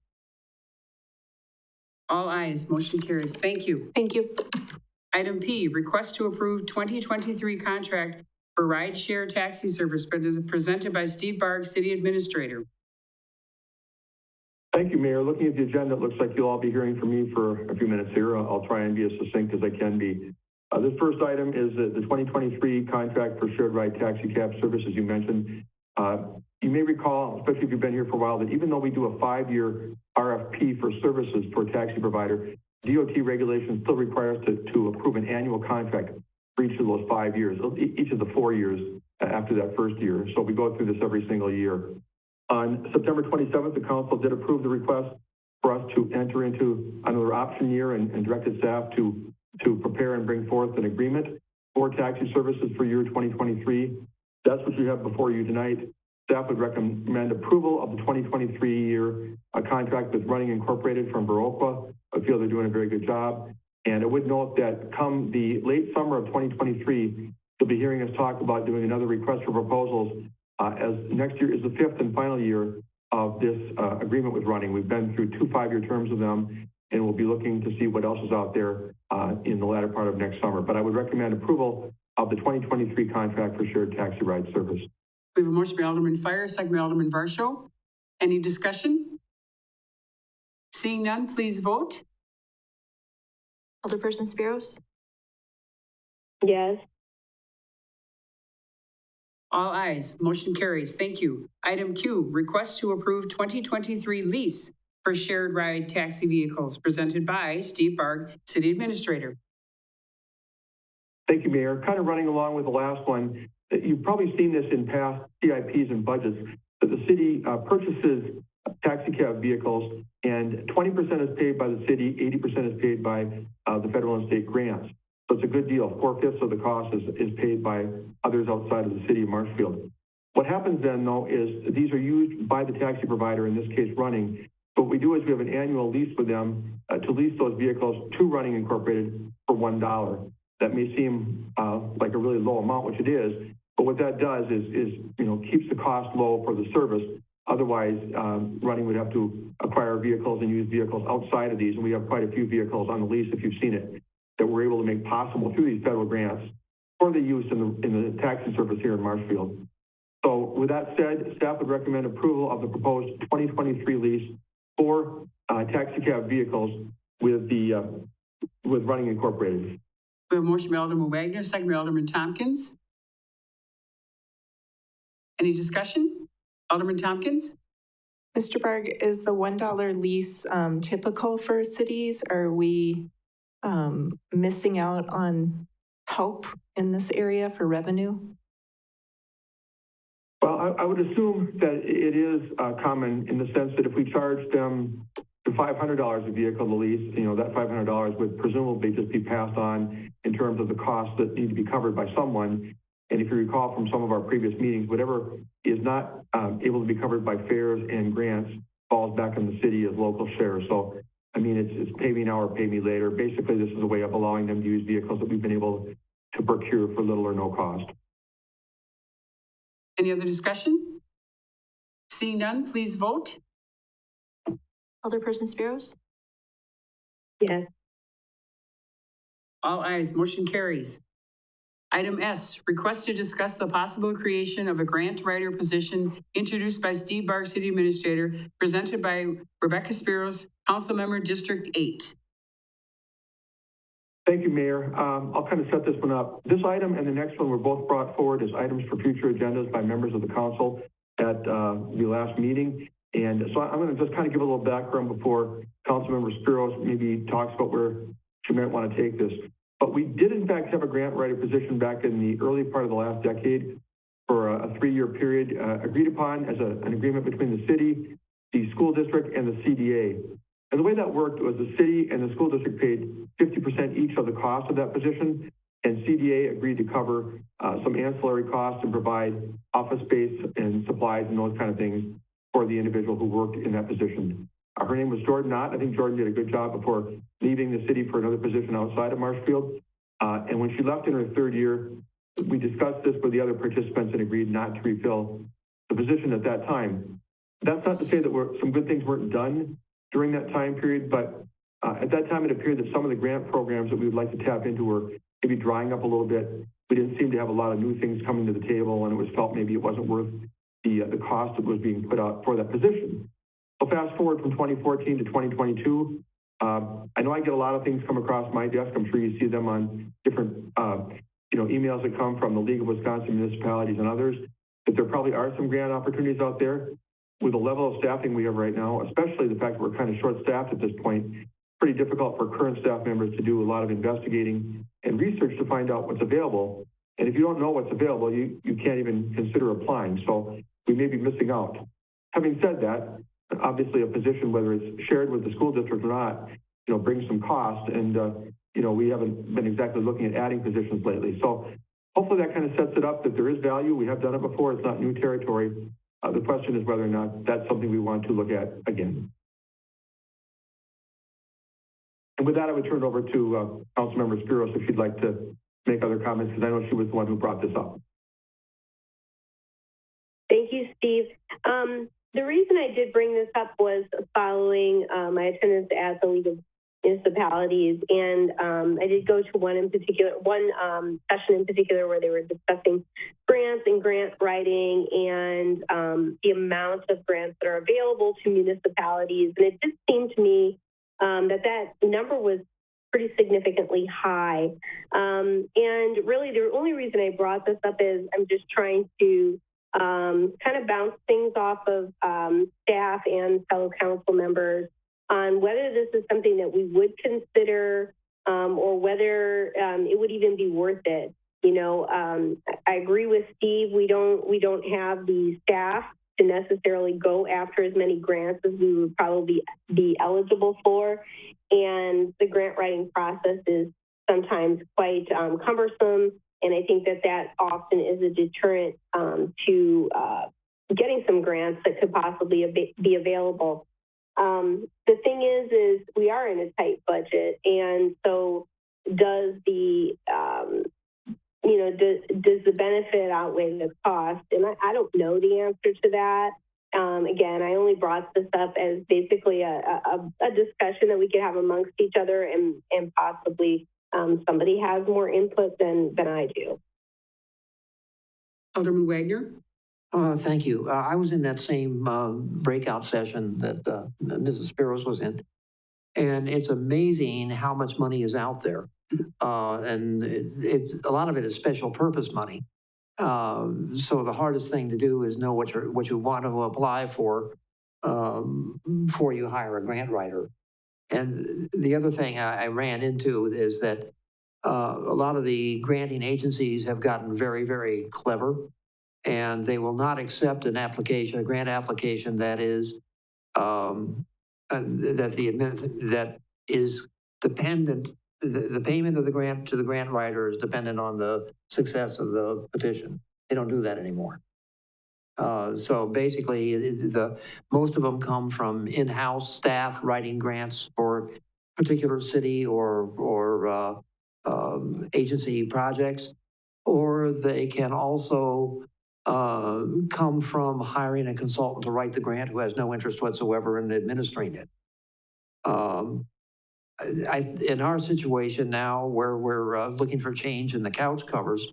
All ayes, motion carries. Thank you. Thank you. Item P, request to approve 2023 contract for rideshare taxi service presented by Steve Barg, City Administrator. Thank you, Mayor. Looking at the agenda, it looks like you'll all be hearing from me for a few minutes here. I'll try and be as succinct as I can be. This first item is the 2023 contract for shared ride taxi cab service, as you mentioned. You may recall, especially if you've been here for a while, that even though we do a 5-year RFP for services for a taxi provider, DOT regulations still require us to approve an annual contract for each of those 5 years, each of the 4 years after that first year. So we go through this every single year. On September 27th, the council did approve the request for us to enter into another option year and directed staff to prepare and bring forth an agreement for taxi services for year 2023. That's what you have before you tonight. Staff would recommend approval of the 2023 year contract with Running Incorporated from Viroqua. I feel they're doing a very good job. And I would note that come the late summer of 2023, you'll be hearing us talk about doing another request for proposals as next year is the 5th and final year of this agreement with Running. We've been through 2 5-year terms of them, and we'll be looking to see what else is out there in the latter part of next summer. But I would recommend approval of the 2023 contract for shared taxi ride service. We have a motion by Alderman Fire, second by Alderman Varsho. Any discussion? Seeing none, please vote. Alderperson Spiros? Yes. All ayes, motion carries. Thank you. Item Q, request to approve 2023 lease for shared ride taxi vehicles presented by Steve Barg, City Administrator. Thank you, Mayor. Kind of running along with the last one, you've probably seen this in past CIPs and budgets, that the city purchases taxi cab vehicles, and 20% is paid by the city, 80% is paid by the federal and state grants. So it's a good deal. 4/5 of the cost is paid by others outside of the city of Marshfield. What happens then, though, is these are used by the taxi provider, in this case Running. So what we do is we have an annual lease with them to lease those vehicles to Running Incorporated for $1. That may seem like a really low amount, which it is, but what that does is keeps the cost low for the service. Otherwise, Running would have to acquire vehicles and use vehicles outside of these, and we have quite a few vehicles on the lease, if you've seen it, that we're able to make possible through these federal grants for the use in the taxi service here in Marshfield. So with that said, staff would recommend approval of the proposed 2023 lease for taxi cab vehicles with Running Incorporated. We have a motion by Alderman Wagner, second by Alderman Tompkins. Any discussion? Alderman Tompkins? Mr. Barg, is the $1 lease typical for cities? Are we missing out on help in this area for revenue? Well, I would assume that it is common in the sense that if we charge them the $500 a vehicle to lease, that $500 would presumably just be passed on in terms of the costs that need to be covered by someone. And if you recall from some of our previous meetings, whatever is not able to be covered by fares and grants falls back on the city as local share. So, I mean, it's pay me now or pay me later. Basically, this is a way of allowing them to use vehicles that we've been able to procure for little or no cost. Any other discussion? Seeing none, please vote. Alderperson Spiros? Yes. All ayes, motion carries. Item S, request to discuss the possible creation of a grant writer position introduced by Steve Barg, City Administrator, presented by Rebecca Spiros, Councilmember District 8. Thank you, Mayor. I'll kind of set this one up. This item and the next one were both brought forward as items for future agendas by members of the council at the last meeting. And so I'm going to just kind of give a little background before Councilmember Spiros maybe talks about where she might want to take this. But we did in fact have a grant writer position back in the early part of the last decade for a 3-year period, agreed upon as an agreement between the city, the school district, and the CDA. And the way that worked was the city and the school district paid 50% each of the cost of that position, and CDA agreed to cover some ancillary costs and provide office space and supplies and those kind of things for the individual who worked in that position. Her name was Jordan Knott. I think Jordan did a good job before leaving the city for another position outside of Marshfield. And when she left in her 3rd year, we discussed this with the other participants and agreed not to refill the position at that time. That's not to say that some good things weren't done during that time period, but at that time it appeared that some of the grant programs that we would like to tap into were maybe drying up a little bit. We didn't seem to have a lot of new things coming to the table, and it was felt maybe it wasn't worth the cost that was being put out for that position. So fast forward from 2014 to 2022, I know I get a lot of things come across my desk. I'm sure you see them on different emails that come from the League of Wisconsin Municipalities and others, that there probably are some grant opportunities out there. With the level of staffing we have right now, especially the fact that we're kind of short-staffed at this point, pretty difficult for current staff members to do a lot of investigating and research to find out what's available. And if you don't know what's available, you can't even consider applying. So we may be missing out. Having said that, obviously a position, whether it's shared with the school district or not, brings some cost. And, we haven't been exactly looking at adding positions lately. So hopefully that kind of sets it up that there is value. We have done it before. It's not new territory. The question is whether or not that's something we want to look at again. And with that, I would turn it over to Councilmember Spiros if she'd like to make other comments, because I know she was the one who brought this up. Thank you, Steve. The reason I did bring this up was following my attendance at the League of Municipalities, and I did go to one session in particular where they were discussing grants and grant writing and the amount of grants that are available to municipalities. And it did seem to me that number was pretty significantly high. And really the only reason I brought this up is I'm just trying to kind of bounce things off of staff and fellow council members on whether this is something that we would consider or whether it would even be worth it. I agree with Steve. We don't have the staff to necessarily go after as many grants as we would probably be eligible for. And the grant writing process is sometimes quite cumbersome. And I think that often is a deterrent to getting some grants that could possibly be available. The thing is we are in a tight budget, and so does the does the benefit outweigh the cost? And I don't know the answer to that. Again, I only brought this up as basically a discussion that we could have amongst each other, and possibly somebody has more input than I do. Alderman Wagner? Thank you. I was in that same breakout session that Mrs. Spiros was in, and it's amazing how much money is out there. And a lot of it is special purpose money. So the hardest thing to do is know what you want to apply for before you hire a grant writer. And the other thing I ran into is that a lot of the granting agencies have gotten very, very clever, and they will not accept a grant application that is that is dependent. The payment of the grant to the grant writer is dependent on the success of the petition. They don't do that anymore. So basically, most of them come from in-house staff writing grants for particular city or agency projects, or they can also come from hiring a consultant to write the grant who has no interest whatsoever in administering it. In our situation now, where we're looking for change in the couch covers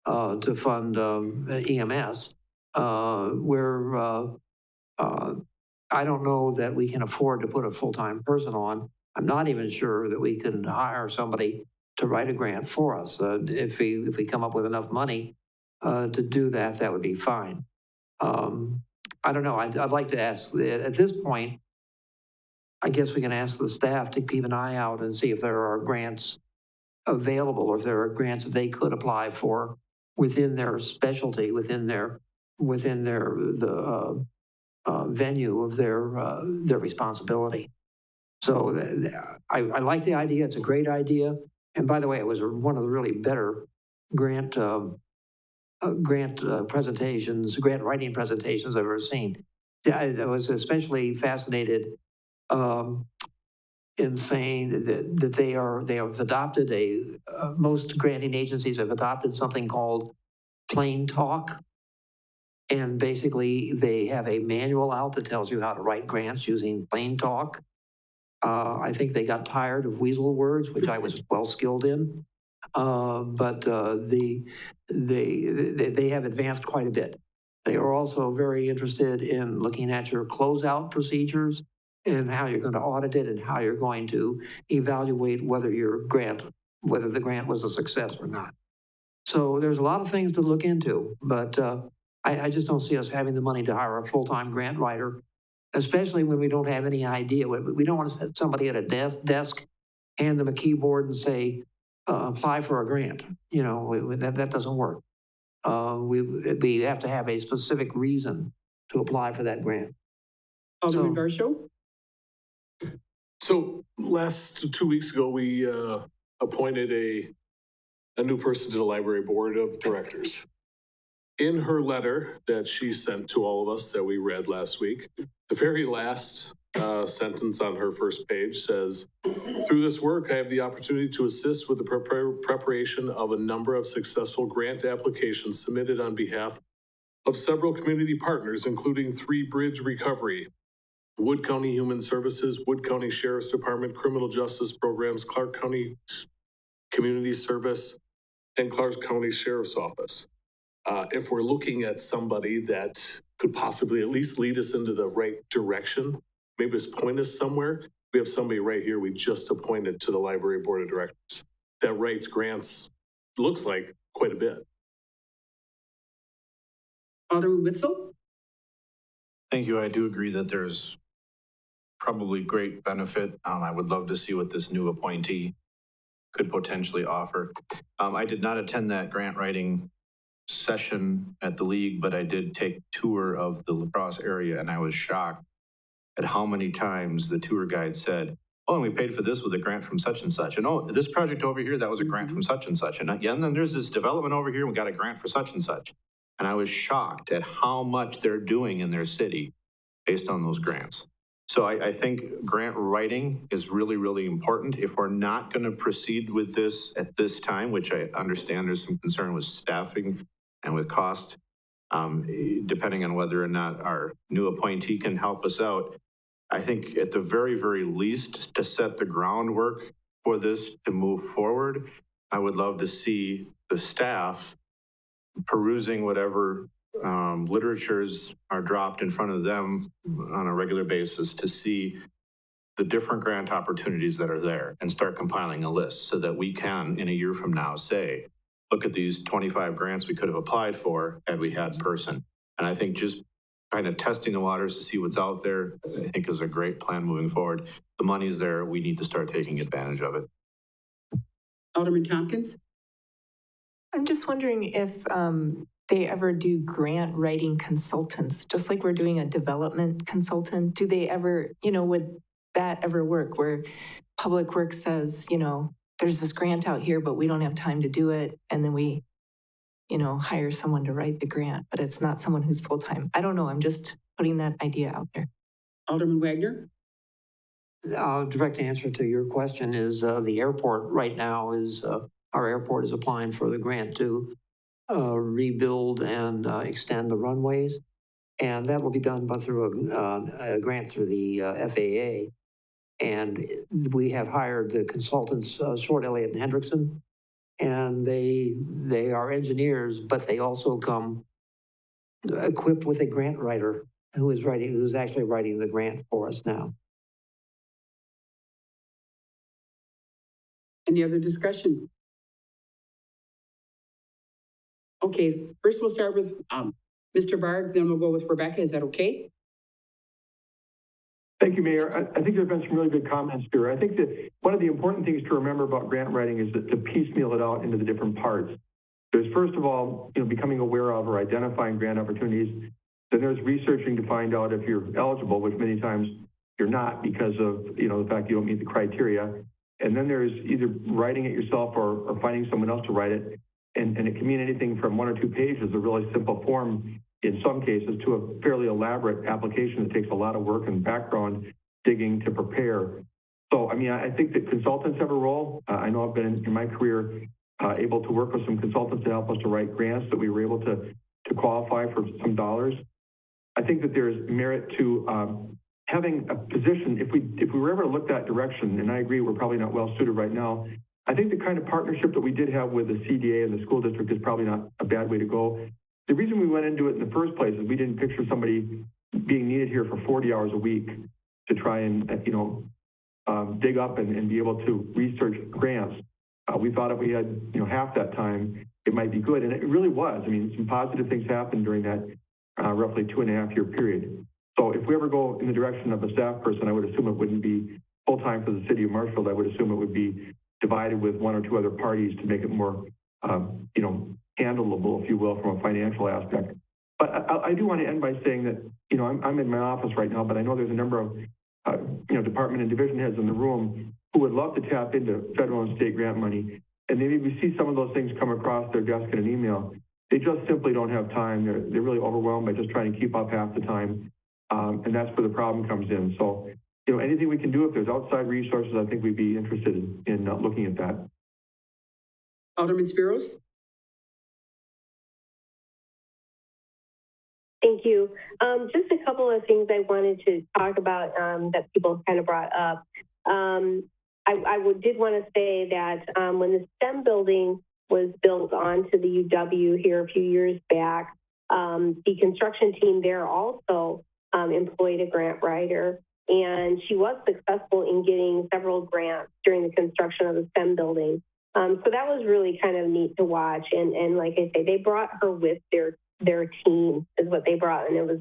to fund EMS, I don't know that we can afford to put a full-time person on. I'm not even sure that we can hire somebody to write a grant for us. If we come up with enough money to do that, that would be fine. I don't know, I'd like to ask, at this point, I guess we can ask the staff to keep an eye out and see if there are grants available, or if there are grants that they could apply for within their specialty, within the venue of their responsibility. So I like the idea. It's a great idea. And by the way, it was one of the really better grant presentations, grant writing presentations I've ever seen. I was especially fascinated in saying that they have adopted most granting agencies have adopted something called plain talk. And basically they have a manual out that tells you how to write grants using plain talk. I think they got tired of weasel words, which I was well skilled in. But they have advanced quite a bit. They are also very interested in looking at your closeout procedures and how you're going to audit it and how you're going to evaluate whether the grant was a success or not. So there's a lot of things to look into, but I just don't see us having the money to hire a full-time grant writer, especially when we don't have any idea. We don't want to set somebody at a desk, hand them a keyboard and say, apply for a grant. You know, that doesn't work. We have to have a specific reason to apply for that grant. Alderman Varsho? So last 2 weeks ago, we appointed a new person to the library board of directors. In her letter that she sent to all of us that we read last week, the very last sentence on her first page says, "Through this work, I have the opportunity to assist with the preparation of a number of successful grant applications submitted on behalf of several community partners, including 3 Bridge Recovery, Wood County Human Services, Wood County Sheriff's Department, Criminal Justice Programs, Clark County Community Service, and Clark County Sheriff's Office." If we're looking at somebody that could possibly at least lead us into the right direction, maybe just point us somewhere, we have somebody right here we just appointed to the library board of directors that writes grants, looks like quite a bit. Alderman Witzel? Thank you. I do agree that there's probably great benefit. I would love to see what this new appointee could potentially offer. I did not attend that grant writing session at the league, but I did take a tour of the La Crosse area, and I was shocked at how many times the tour guide said, "Oh, and we paid for this with a grant from such and such. And oh, this project over here, that was a grant from such and such. And then there's this development over here, we got a grant for such and such." And I was shocked at how much they're doing in their city based on those grants. So I think grant writing is really, really important. If we're not going to proceed with this at this time, which I understand there's some concern with staffing and with cost, depending on whether or not our new appointee can help us out, I think at the very, very least, to set the groundwork for this to move forward, I would love to see the staff perusing whatever literatures are dropped in front of them on a regular basis to see the different grant opportunities that are there and start compiling a list so that we can, in a year from now, say, look at these 25 grants we could have applied for had we had person. And I think just kind of testing the waters to see what's out there, I think is a great plan moving forward. The money's there. We need to start taking advantage of it. Alderman Tompkins? I'm just wondering if they ever do grant writing consultants, just like we're doing a development consultant. Do they ever, would that ever work where Public Works says, there's this grant out here, but we don't have time to do it. And then we, hire someone to write the grant, but it's not someone who's full-time. I don't know. I'm just putting that idea out there. Alderman Wagner? Direct answer to your question is the airport right now is, our airport is applying for the grant to rebuild and extend the runways. And that will be done through a grant through the FAA. And we have hired the consultants, Short, Elliott, and Hendrickson. And they are engineers, but they also come equipped with a grant writer who's actually writing the grant for us now. Any other discussion? Okay, first we'll start with Mr. Barg, then we'll go with Rebecca. Is that okay? Thank you, Mayor. I think there have been some really good comments here. I think that one of the important things to remember about grant writing is that to piecemeal it out into the different parts. There's first of all, becoming aware of or identifying grant opportunities. Then there's researching to find out if you're eligible, which many times you're not because of, the fact you don't meet the criteria. And then there's either writing it yourself or finding someone else to write it. And it can mean anything from 1 or 2 pages, a really simple form in some cases, to a fairly elaborate application that takes a lot of work and background digging to prepare. So, I think that consultants have a role. I know I've been in my career able to work with some consultants to help us to write grants that we were able to qualify for some dollars. I think that there's merit to having a position, if we were ever to look that direction, and I agree we're probably not well suited right now, I think the kind of partnership that we did have with the CDA and the school district is probably not a bad way to go. The reason we went into it in the first place is we didn't picture somebody being needed here for 40 hours a week to try and, dig up and be able to research grants. We thought if we had, half that time, it might be good. And it really was. Some positive things happened during that roughly 2.5-year period. So if we ever go in the direction of a staff person, I would assume it wouldn't be full-time for the city of Marshfield. I would assume it would be divided with 1 or 2 other parties to make it more, handleable, if you will, from a financial aspect. But I do want to end by saying that, I'm in my office right now, but I know there's a number of, department and division heads in the room who would love to tap into federal and state grant money. And maybe we see some of those things come across their desk in an email. They just simply don't have time. They're really overwhelmed by just trying to keep up half the time. And that's where the problem comes in. So, anything we can do, if there's outside resources, I think we'd be interested in looking at that. Alderman Spiros? Thank you. Just a couple of things I wanted to talk about that people kind of brought up. Did want to say that when the STEM building was built onto the UW here a few years back, the construction team there also employed a grant writer, and she was successful in getting several grants during the construction of the STEM building. So that was really kind of neat to watch. And like I say, they brought her with their team is what they brought, and it was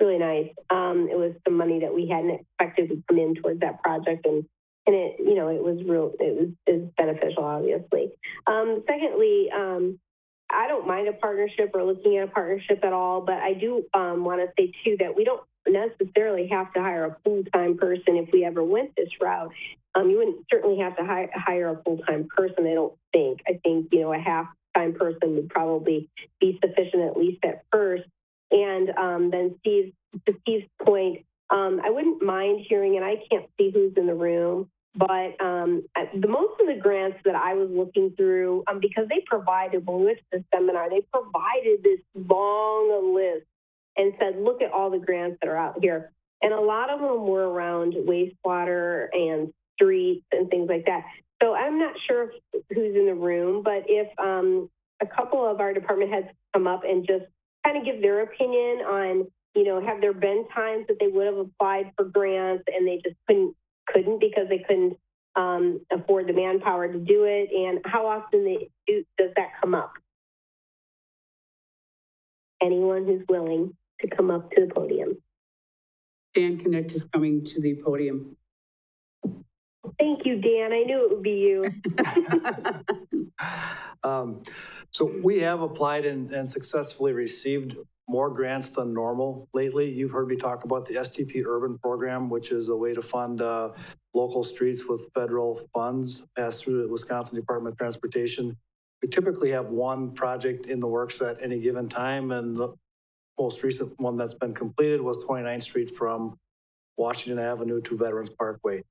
really nice. It was some money that we hadn't expected to come in towards that project, and it, it was beneficial, obviously. Secondly, I don't mind a partnership or looking at a partnership at all, but I do want to say too that we don't necessarily have to hire a full-time person if we ever went this route. You wouldn't certainly have to hire a full-time person, I don't think. I think, a half-time person would probably be sufficient, at least at first. And then to Steve's point, I wouldn't mind hearing, and I can't see who's in the room, but the most of the grants that I was looking through, because they provided, when we went to the seminar, they provided this long list and said, look at all the grants that are out here. And a lot of them were around wastewater and streets and things like that. So I'm not sure who's in the room, but if a couple of our department heads come up and just kind of give their opinion on, have there been times that they would have applied for grants and they just couldn't because they couldn't afford the manpower to do it, and how often does that come up? Anyone who's willing to come up to the podium. Dan Connect is coming to the podium. Thank you, Dan. I knew it would be you. So we have applied and successfully received more grants than normal lately. You've heard me talk about the STP Urban Program, which is a way to fund local streets with federal funds passed through the Wisconsin Department of Transportation. We typically have one project in the works at any given time, and the most recent one that's been completed was 29th Street from Washington Avenue to Veterans Parkway.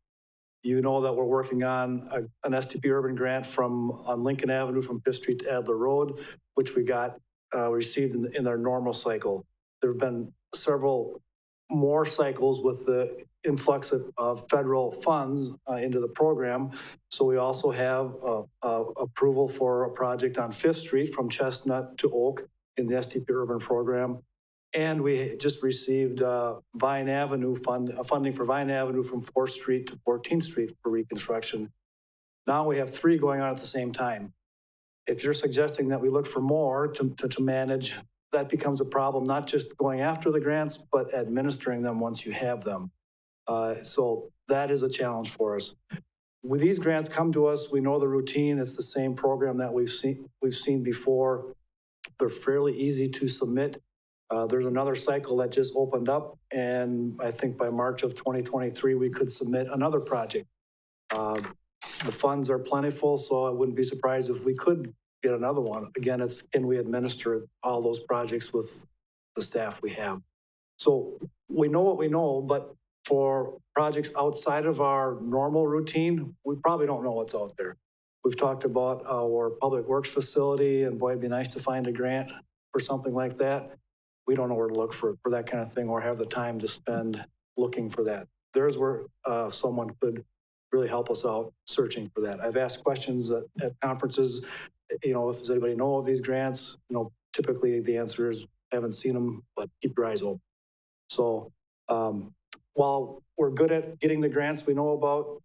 You know that we're working on an STP Urban grant on Lincoln Avenue from 5th Street to Adler Road, which we got received in our normal cycle. There have been several more cycles with the influx of federal funds into the program. So we also have approval for a project on 5th Street from Chestnut to Oak in the STP Urban program. And we just received Vine Avenue funding for Vine Avenue from 4th Street to 14th Street for reconstruction. Now we have 3 going on at the same time. If you're suggesting that we look for more to manage, that becomes a problem, not just going after the grants, but administering them once you have them. So that is a challenge for us. When these grants come to us, we know the routine. It's the same program that we've seen before. They're fairly easy to submit. There's another cycle that just opened up, and I think by March of 2023, we could submit another project. The funds are plentiful, so I wouldn't be surprised if we could get another one. Again, it's can we administer all those projects with the staff we have? So we know what we know, but for projects outside of our normal routine, we probably don't know what's out there. We've talked about our public works facility, and boy, it'd be nice to find a grant for something like that. We don't know where to look for that kind of thing or have the time to spend looking for that. There's where someone could really help us out searching for that. I've asked questions at conferences, you know, if does anybody know of these grants? You know, typically the answer is haven't seen them, but keep your eyes open. So while we're good at getting the grants we know about,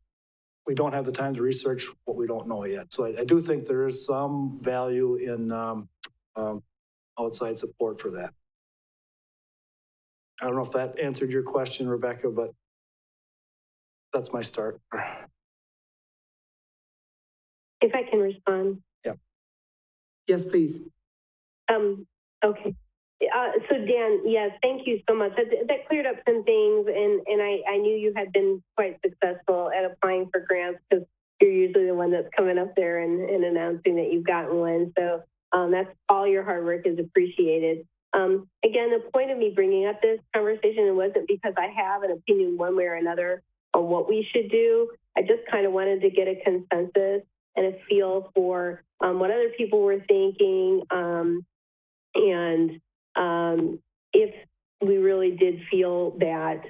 we don't have the time to research what we don't know yet. So I do think there is some value in outside support for that. I don't know if that answered your question, Rebecca, but that's my start. If I can respond. Yeah. Yes, please. Okay. So Dan, yes, thank you so much. That cleared up some things, and I knew you had been quite successful at applying for grants because you're usually the one that's coming up there and announcing that you've gotten one. So that's all your hard work is appreciated. Again, the point of me bringing up this conversation, it wasn't because I have an opinion one way or another on what we should do. I just kind of wanted to get a consensus and a feel for what other people were thinking, and if we really did feel that,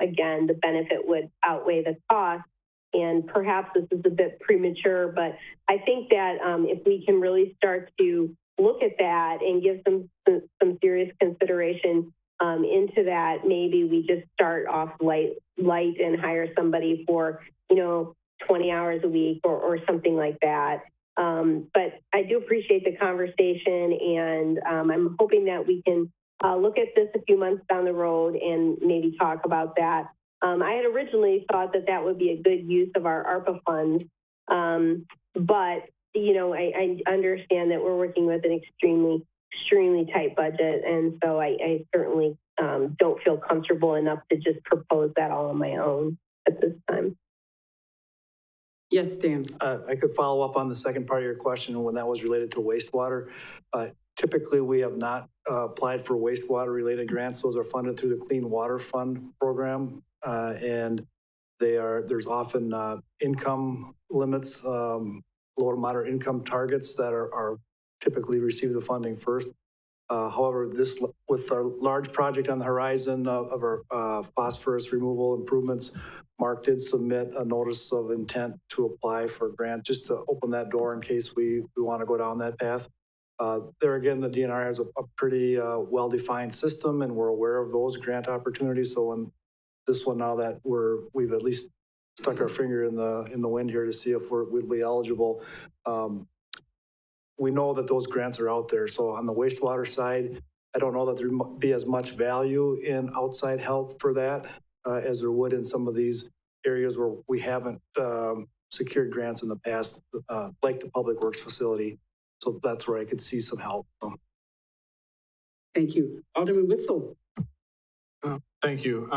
again, the benefit would outweigh the cost. And perhaps this is a bit premature, but I think that if we can really start to look at that and give some serious consideration into that, maybe we just start off light and hire somebody for, 20 hours a week or something like that. But I do appreciate the conversation, and I'm hoping that we can look at this a few months down the road and maybe talk about that. I had originally thought that would be a good use of our ARPA funds, but I understand that we're working with an extremely tight budget, and so I certainly don't feel comfortable enough to just propose that all on my own at this time. Yes, Dan. I could follow up on the second part of your question when that was related to wastewater. Typically, we have not applied for wastewater-related grants. Those are funded through the Clean Water Fund program, and there's often income limits, low to moderate income targets that are typically receive the funding first. However, with our large project on the horizon of our phosphorus removal improvements, Mark did submit a notice of intent to apply for a grant just to open that door in case we want to go down that path. There again, the DNR has a pretty well-defined system, and we're aware of those grant opportunities. So when this one, now that we've at least stuck our finger in the wind here to see if we'd be eligible, we know that those grants are out there. So on the wastewater side, I don't know that there'd be as much value in outside help for that as there would in some of these areas where we haven't secured grants in the past, like the public works facility. So that's where I could see some help. Thank you. Alderman Witzel. Thank you.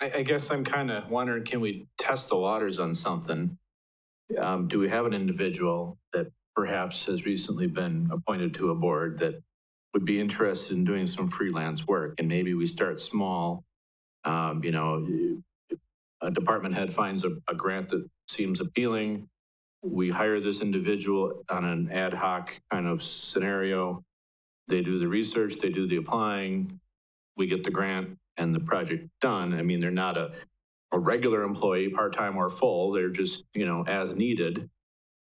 I guess I'm kind of wondering, can we test the waters on something? Do we have an individual that perhaps has recently been appointed to a board that would be interested in doing some freelance work? And maybe we start small. A department head finds a grant that seems appealing. We hire this individual on an ad hoc kind of scenario. They do the research, they do the applying, we get the grant and the project done. I mean, they're not a regular employee, part-time or full. They're just, as needed.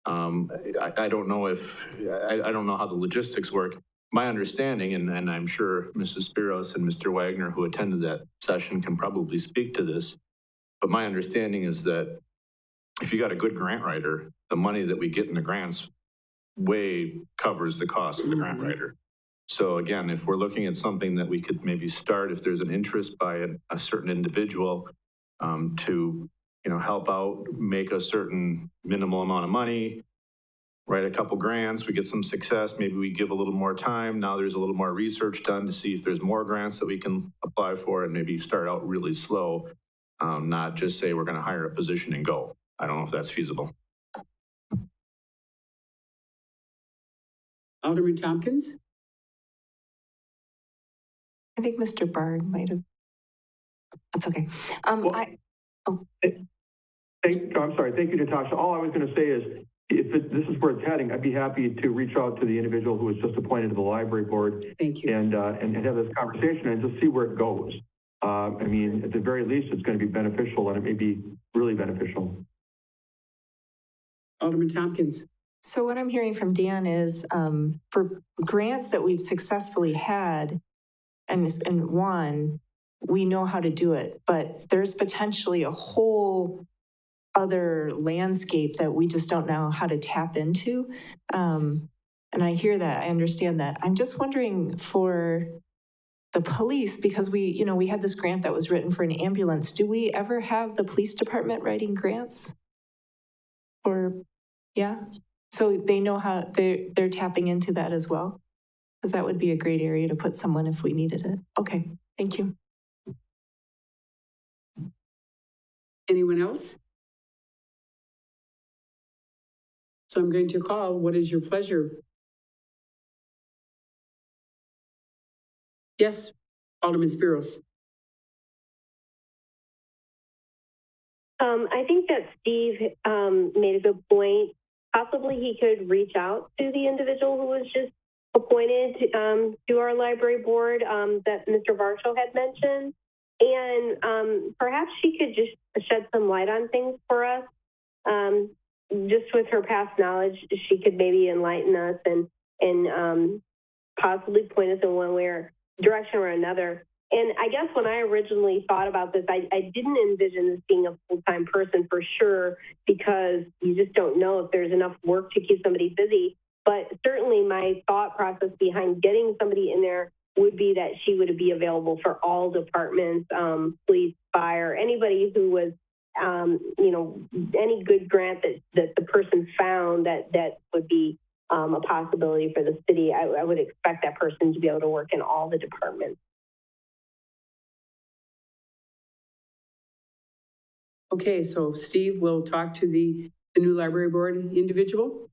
I don't know I don't know how the logistics work. My understanding, and I'm sure Mrs. Spiros and Mr. Wagner, who attended that session, can probably speak to this, but my understanding is that if you got a good grant writer, the money that we get in the grants way covers the cost of the grant writer. So again, if we're looking at something that we could maybe start, if there's an interest by a certain individual to, help out, make a certain minimal amount of money, write a couple grants, we get some success, maybe we give a little more time. Now there's a little more research done to see if there's more grants that we can apply for, and maybe start out really slow, not just say we're going to hire a position and go. I don't know if that's feasible. Alderman Tompkins? I think Mr. Barg might have. That's okay. I'm sorry. Thank you, Natasha. All I was going to say is, if this is where it's heading, I'd be happy to reach out to the individual who was just appointed to the library board. Thank you. And have this conversation and just see where it goes. I mean, at the very least, it's going to be beneficial, and it may be really beneficial. Alderman Tompkins. So what I'm hearing from Dan is for grants that we've successfully had and won, we know how to do it, but there's potentially a whole other landscape that we just don't know how to tap into. And I hear that, I understand that. I'm just wondering for the police, because we had this grant that was written for an ambulance. Do we ever have the police department writing grants? Or, yeah? So they know how they're tapping into that as well? Because that would be a great area to put someone if we needed it. Okay, thank you. Anyone else? So I'm going to call, what is your pleasure? Yes, Alderman Spiros. I think that Steve made a good point. Possibly he could reach out to the individual who was just appointed to our library board that Mr. Varsho had mentioned. And perhaps she could just shed some light on things for us. Just with her past knowledge, she could maybe enlighten us and possibly point us in one way or direction or another. And I guess when I originally thought about this, I didn't envision this being a full-time person for sure, because you just don't know if there's enough work to keep somebody busy. But certainly my thought process behind getting somebody in there would be that she would be available for all departments, police, fire, anybody who was, any good grant that the person found that would be a possibility for the city. I would expect that person to be able to work in all the departments. Okay, so Steve will talk to the new library board individual.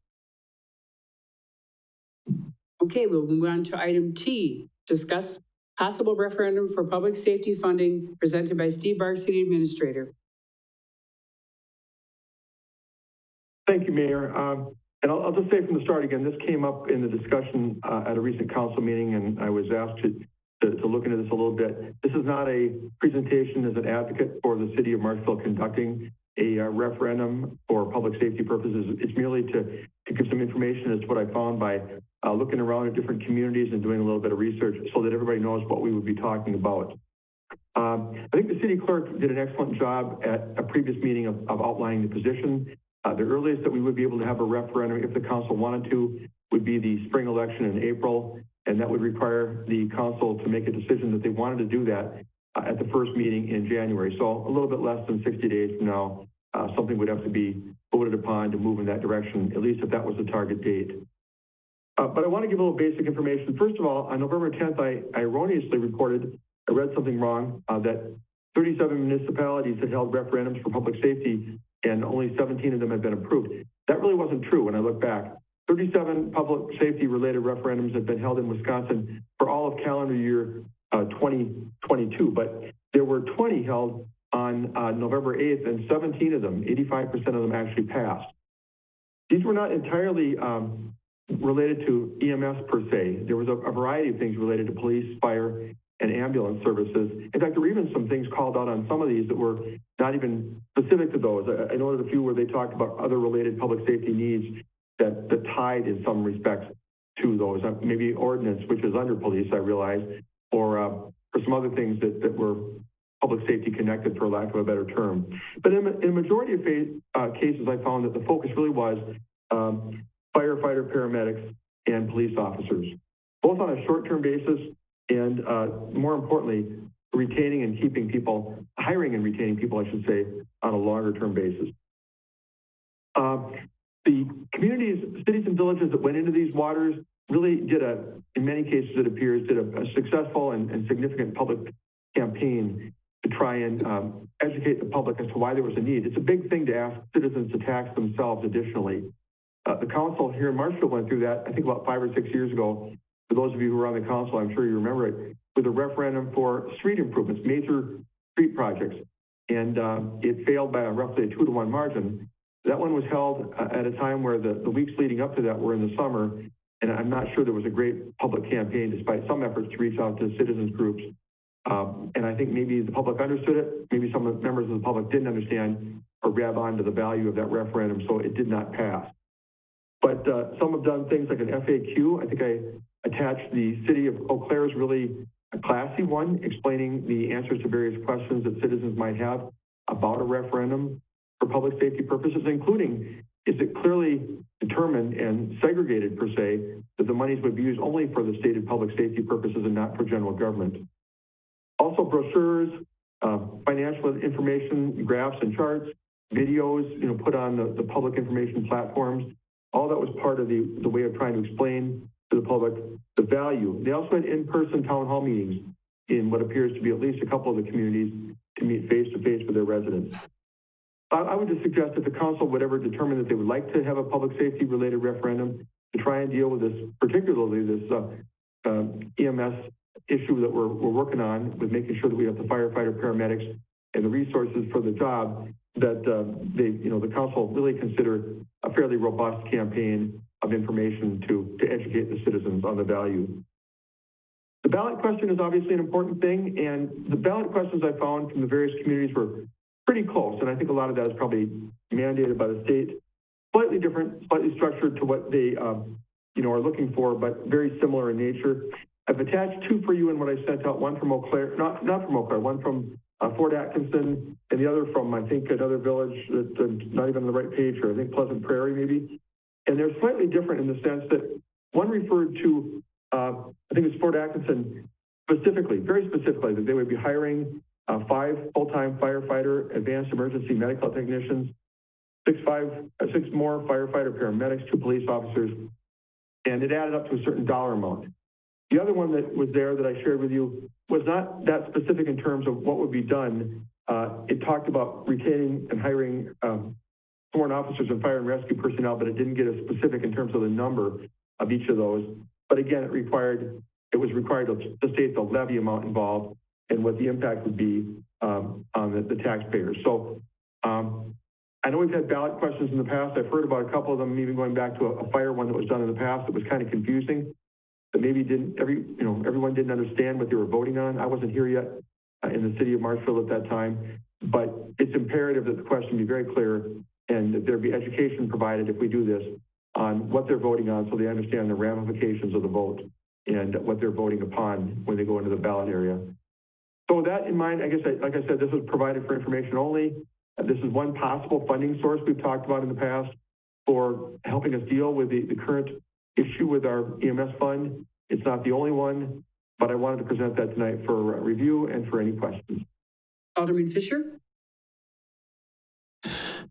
Okay, we'll move on to item T, discuss possible referendum for public safety funding presented by Steve Barg, City Administrator. Thank you, Mayor. And I'll just say from the start again, this came up in the discussion at a recent council meeting, and I was asked to look into this a little bit. This is not a presentation as an advocate for the city of Marshfield conducting a referendum for public safety purposes. It's merely to give some information as to what I found by looking around at different communities and doing a little bit of research so that everybody knows what we would be talking about. I think the city clerk did an excellent job at a previous meeting of outlining the position. The earliest that we would be able to have a referendum, if the council wanted to, would be the spring election in April, and that would require the council to make a decision that they wanted to do that at the first meeting in January. So a little bit less than 60 days from now, something would have to be voted upon to move in that direction, at least if that was the target date. But I want to give a little basic information. First of all, on November 10th, I erroneously reported, I read something wrong, that 37 municipalities had held referendums for public safety and only 17 of them had been approved. That really wasn't true when I look back. 37 public safety related referendums have been held in Wisconsin for all of calendar year 2022, but there were 20 held on November 8th, and 17 of them, 85% of them actually passed. These were not entirely related to EMS per se. There was a variety of things related to police, fire, and ambulance services. In fact, there were even some things called out on some of these that were not even specific to those. I noted a few where they talked about other related public safety needs that tied in some respects to those. Maybe ordinance, which is under police, I realize, or some other things that were public safety connected, for lack of a better term. But in a majority of cases, I found that the focus really was firefighter, paramedics, and police officers, both on a short-term basis and more importantly, retaining and keeping people, hiring and retaining people, I should say, on a longer-term basis. The communities, cities and villages that went into these waters really did in many cases it appears, did a successful and significant public campaign to try and educate the public as to why there was a need. It's a big thing to ask citizens to tax themselves additionally. The council here in Marshfield went through that, I think about 5 or 6 years ago. For those of you who were on the council, I'm sure you remember it, with a referendum for street improvements, major street projects. And it failed by roughly a 2-to-1 margin. That one was held at a time where the weeks leading up to that were in the summer, and I'm not sure there was a great public campaign despite some efforts to reach out to citizens groups. And I think maybe the public understood it, maybe some of the members of the public didn't understand or grab onto the value of that referendum, so it did not pass. But some have done things like an FAQ. I think I attached the City of Eau Claire's really a classy one, explaining the answers to various questions that citizens might have about a referendum for public safety purposes, including, is it clearly determined and segregated per se that the monies would be used only for the stated public safety purposes and not for general government. Also brochures, financial information, graphs and charts, videos, put on the public information platforms. All that was part of the way of trying to explain to the public the value. They also had in-person town hall meetings in what appears to be at least a couple of the communities to meet face-to-face with their residents. I would just suggest that the council would ever determine that they would like to have a public safety related referendum to try and deal with this, particularly this EMS issue that we're working on with making sure that we have the firefighter, paramedics, and the resources for the job, that the council really consider a fairly robust campaign of information to educate the citizens on the value. The ballot question is obviously an important thing, and the ballot questions I found from the various communities were pretty close, and I think a lot of that is probably mandated by the state. Slightly different, slightly structured to what they are looking for, but very similar in nature. I've attached 2 for you in what I sent out, one from Eau Claire, not from Eau Claire, one from Fort Atkinson, and the other from, I think, another village that's not even on the right page here, I think Pleasant Prairie maybe. And they're slightly different in the sense that one referred to, I think it was Fort Atkinson specifically, very specifically, that they would be hiring 5 full-time firefighter, advanced emergency medical technicians, 6 more firefighter paramedics, 2 police officers, and it added up to a certain dollar amount. The other one that was there that I shared with you was not that specific in terms of what would be done. It talked about retaining and hiring sworn officers and fire and rescue personnel, but it didn't get as specific in terms of the number of each of those. But again, it was required to state the levy amount involved and what the impact would be on the taxpayers. So I know we've had ballot questions in the past. I've heard about a couple of them, even going back to a fire one that was done in the past that was kind of confusing. That maybe everyone didn't understand what they were voting on. I wasn't here yet in the city of Marshfield at that time, but it's imperative that the question be very clear and that there be education provided if we do this on what they're voting on so they understand the ramifications of the vote and what they're voting upon when they go into the ballot area. So with that in mind, I guess, like I said, this was provided for information only. This is one possible funding source we've talked about in the past for helping us deal with the current issue with our EMS fund. It's not the only one, but I wanted to present that tonight for review and for any questions. Alderman Fisher?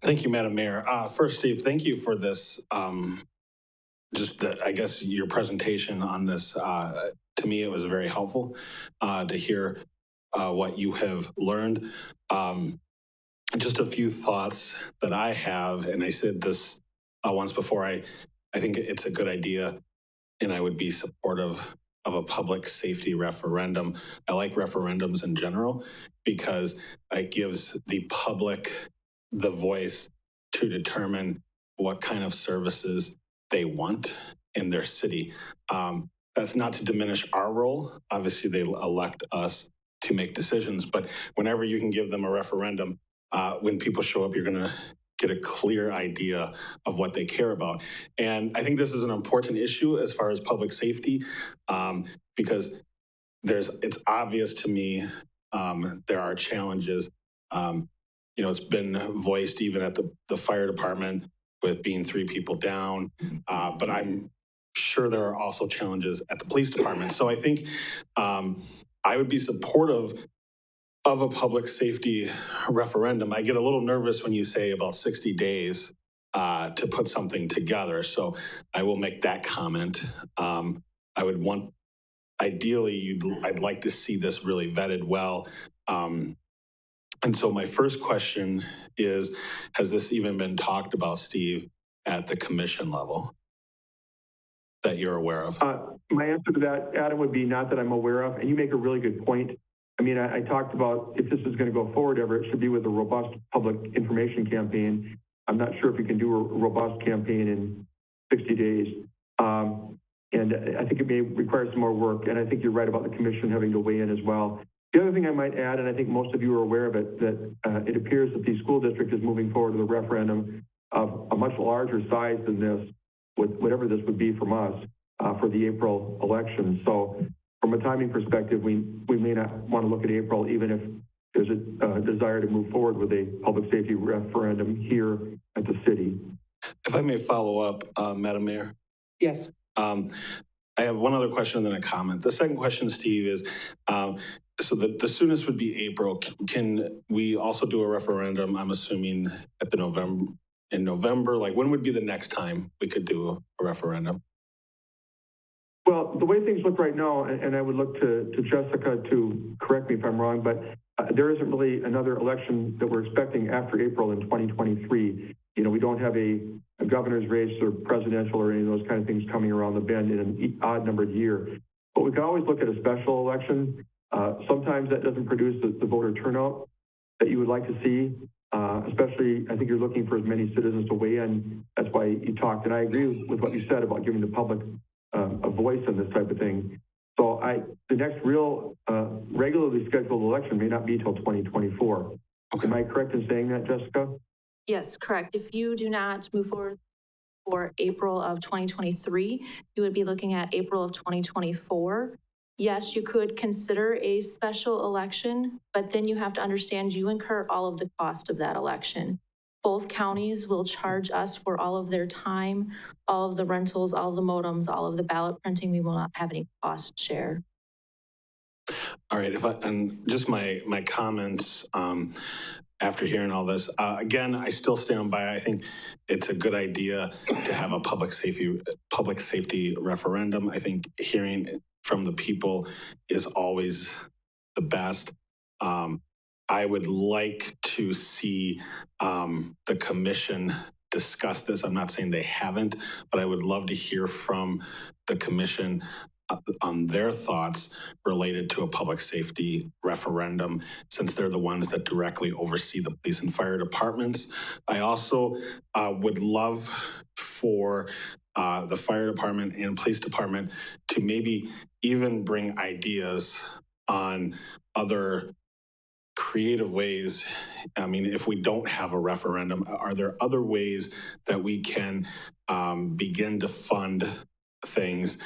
Thank you, Madam Mayor. First, Steve, thank you for this, I guess your presentation on this. To me, it was very helpful to hear what you have learned. Just a few thoughts that I have, and I said this once before, I think it's a good idea, and I would be supportive of a public safety referendum. I like referendums in general because it gives the public the voice to determine what kind of services they want in their city. That's not to diminish our role. Obviously, they elect us to make decisions, but whenever you can give them a referendum, when people show up, you're going to get a clear idea of what they care about. And I think this is an important issue as far as public safety, because it's obvious to me there are challenges. It's been voiced even at the fire department with being 3 people down, but I'm sure there are also challenges at the police department. So I think I would be supportive of a public safety referendum. I get a little nervous when you say about 60 days to put something together. So I will make that comment. I would want, ideally, I'd like to see this really vetted well. And so my first question is, has this even been talked about, Steve, at the commission level that you're aware of? My answer to that, Adam, would be not that I'm aware of. And you make a really good point. I mean, I talked about if this is going to go forward ever, it should be with a robust public information campaign. I'm not sure if you can do a robust campaign in 60 days. And I think it may require some more work. And I think you're right about the commission having to weigh in as well. The other thing I might add, and I think most of you are aware of it, that it appears that the school district is moving forward with a referendum of a much larger size than this, with whatever this would be from us for the April election. So from a timing perspective, we may not want to look at April, even if there's a desire to move forward with a public safety referendum here at the city. If I may follow up, Madam Mayor. Yes. I have one other question and then a comment. The second question, Steve, is so the soonest would be April. Can we also do a referendum, I'm assuming, at in November? Like, when would be the next time we could do a referendum? Well, the way things look right now, and I would look to Jessica to correct me if I'm wrong, but there isn't really another election that we're expecting after April in 2023. We don't have a governor's race or presidential or any of those kind of things coming around the bend in an odd numbered year. But we can always look at a special election. Sometimes that doesn't produce the voter turnout that you would like to see, especially I think you're looking for as many citizens to weigh in. That's why you talked. And I agree with what you said about giving the public a voice in this type of thing. So the next real regularly scheduled election may not be till 2024. Okay. Am I correct in saying that, Jessica? Yes, correct. If you do not move forward for April of 2023, you would be looking at April of 2024. Yes, you could consider a special election, but then you have to understand you incur all of the cost of that election. Both counties will charge us for all of their time, all of the rentals, all of the modems, all of the ballot printing. We will not have any cost share. All right, and just my comments after hearing all this, again, I still stand by. I think it's a good idea to have a public safety referendum. I think hearing from the people is always the best. I would like to see the commission discuss this. I'm not saying they haven't, but I would love to hear from the commission on their thoughts related to a public safety referendum, since they're the ones that directly oversee the police and fire departments. I also would love for the fire department and police department to maybe even bring ideas on other creative ways. I mean, if we don't have a referendum, are there other ways that we can begin to fund things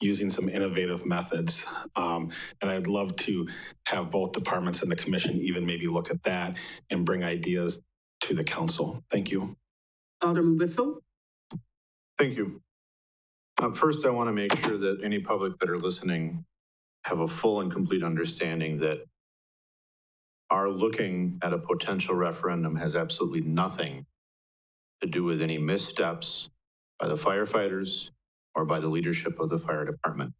using some innovative methods? And I'd love to have both departments and the commission even maybe look at that and bring ideas to the council. Thank you. Alderman Witzel. Thank you. First, I want to make sure that any public that are listening have a full and complete understanding that our looking at a potential referendum has absolutely nothing to do with any missteps by the firefighters or by the leadership of the fire department.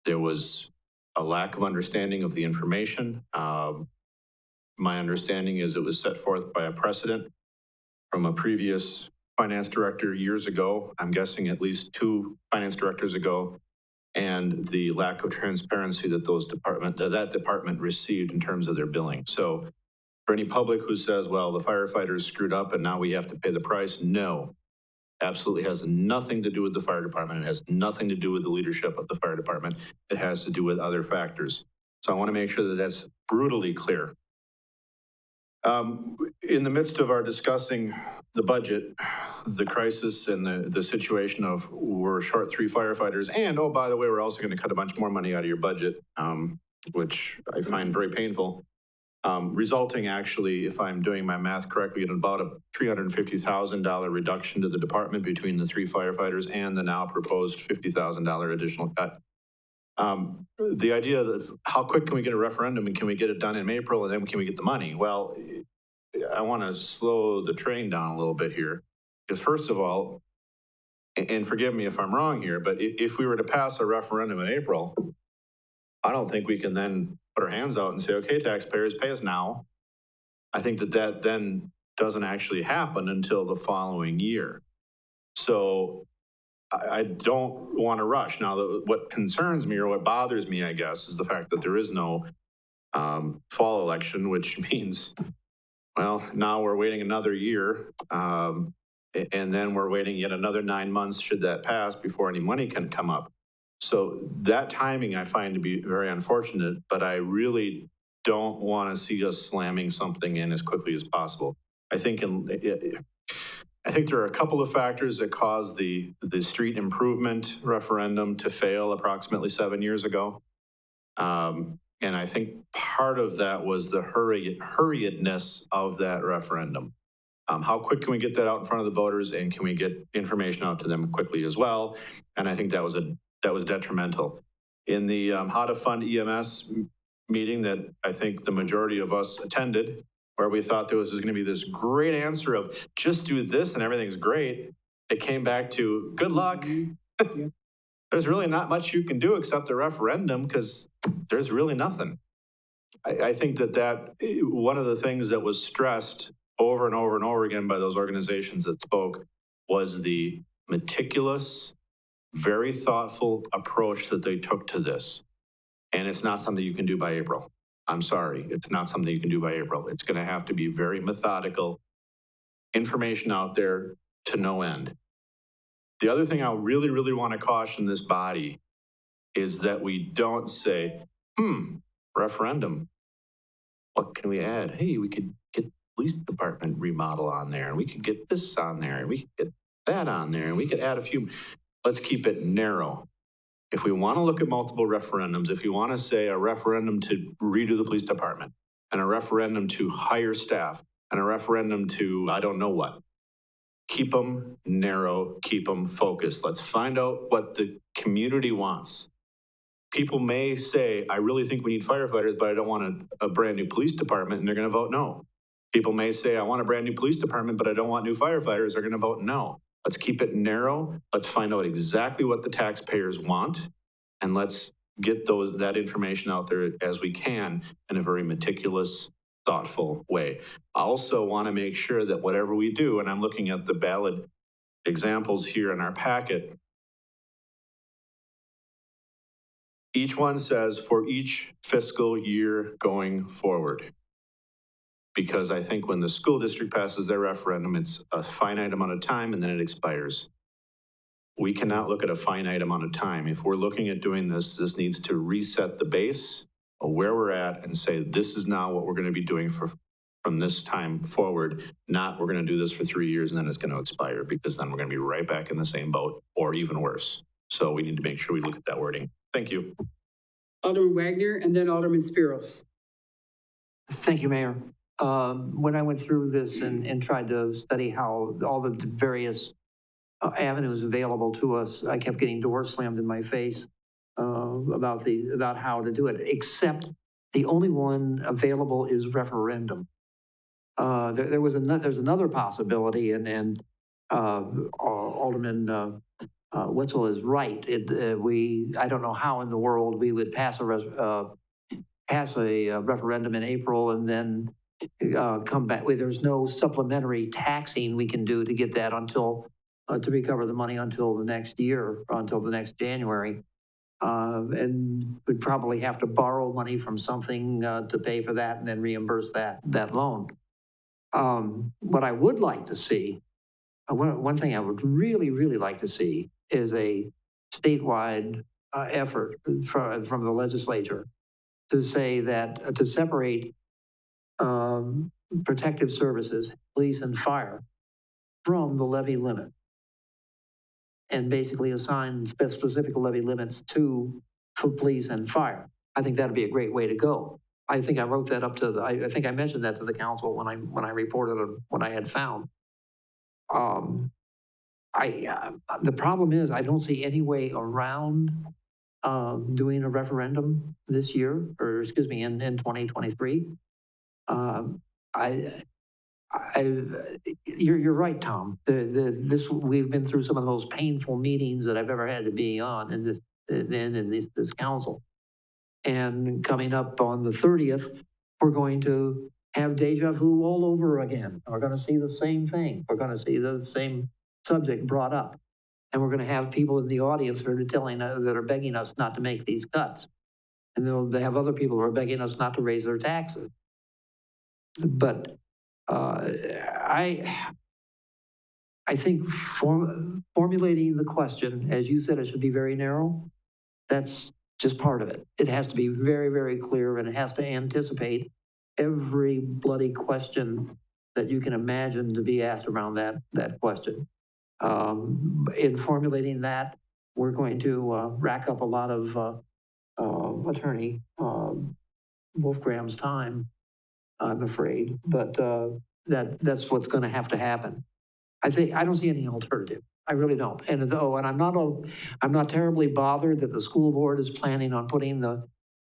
There was a lack of understanding of the information. My understanding is it was set forth by a precedent from a previous finance director years ago, I'm guessing at least 2 finance directors ago, and the lack of transparency that that department received in terms of their billing. So for any public who says, well, the firefighters screwed up and now we have to pay the price, no. Absolutely has nothing to do with the fire department. It has nothing to do with the leadership of the fire department. It has to do with other factors. So I want to make sure that that's brutally clear. In the midst of our discussing the budget, the crisis and the situation of we're short 3 firefighters, and oh, by the way, we're also going to cut a bunch more money out of your budget. which I find very painful, resulting actually, if I'm doing my math correctly, in about a $350,000 reduction to the department between the 3 firefighters and the now proposed $50,000 additional cut. The idea that how quick can we get a referendum and can we get it done in April and then can we get the money? Well, I want to slow the train down a little bit here. Because first of all, and forgive me if I'm wrong here, but if we were to pass a referendum in April, I don't think we can then put our hands out and say, okay, taxpayers, pay us now. I think that then doesn't actually happen until the following year. So I don't want to rush. Now, what concerns me or what bothers me, I guess, is the fact that there is no fall election, which means, well, now we're waiting another year. And then we're waiting yet another 9 months should that pass before any money can come up. So that timing I find to be very unfortunate, but I really don't want to see us slamming something in as quickly as possible. I think there are a couple of factors that caused the street improvement referendum to fail approximately 7 years ago. And I think part of that was the hurriedness of that referendum. How quick can we get that out in front of the voters, and can we get information out to them quickly as well? And I think that was detrimental. In the how to fund EMS meeting that I think the majority of us attended, where we thought there was going to be this great answer of just do this and everything's great, it came back to good luck. There's really not much you can do except a referendum because there's really nothing. I think that one of the things that was stressed over and over and over again by those organizations that spoke was the meticulous, very thoughtful approach that they took to this. And it's not something you can do by April. I'm sorry, it's not something you can do by April. It's going to have to be very methodical, information out there to no end. The other thing I really, really want to caution this body is that we don't say, referendum, what can we add? Hey, we could get police department remodel on there, and we could get this on there, and we could get that on there, and we could add a few. Let's keep it narrow. If we want to look at multiple referendums, if you want to say a referendum to redo the police department, and a referendum to hire staff, and a referendum to I don't know what, keep them narrow, keep them focused. Let's find out what the community wants. People may say, I really think we need firefighters, but I don't want a brand new police department, and they're going to vote no. People may say, I want a brand new police department, but I don't want new firefighters, they're going to vote no. Let's keep it narrow. Let's find out exactly what the taxpayers want, and let's get that information out there as we can in a very meticulous, thoughtful way. I also want to make sure that whatever we do, and I'm looking at the ballot examples here in our packet, each one says for each fiscal year going forward. Because I think when the school district passes their referendum, it's a finite amount of time and then it expires. We cannot look at a finite amount of time. If we're looking at doing this, this needs to reset the base of where we're at and say, this is now what we're going to be doing from this time forward, not we're going to do this for 3 years and then it's going to expire, because then we're going to be right back in the same boat or even worse. So we need to make sure we look at that wording. Thank you. Alderman Wagner and then Alderman Spiros. Thank you, Mayor. When I went through this and tried to study how all the various avenues available to us, I kept getting doors slammed in my face about how to do it, except the only one available is referendum. There's another possibility, and Alderman Wetzel is right. I don't know how in the world we would pass a referendum in April and then come back. There's no supplementary taxing we can do to get that until to recover the money until the next year, until the next January. And we'd probably have to borrow money from something to pay for that and then reimburse that loan. What I would like to see, one thing I would really, really like to see is a statewide effort from the legislature to say that, to separate protective services, police and fire, from the levy limit, and basically assign specific levy limits for police and fire. I think that'd be a great way to go. I think I wrote that up to the, I think I mentioned that to the council when I reported on what I had found. The problem is I don't see any way around doing a referendum this year, or excuse me, in 2023. You're right, Tom. We've been through some of the most painful meetings that I've ever had to be on in this council. And coming up on the 30th, we're going to have deja vu all over again. We're going to see the same thing. We're going to see the same subject brought up. And we're going to have people in the audience that are begging us not to make these cuts. And they have other people who are begging us not to raise their taxes. But I think formulating the question, as you said, it should be very narrow. That's just part of it. It has to be very, very clear, and it has to anticipate every bloody question that you can imagine to be asked around that question. In formulating that, we're going to rack up a lot of Attorney Wolfgram's time, I'm afraid, but that's what's going to have to happen. I don't see any alternative. I really don't. And I'm not terribly bothered that the school board is planning on putting the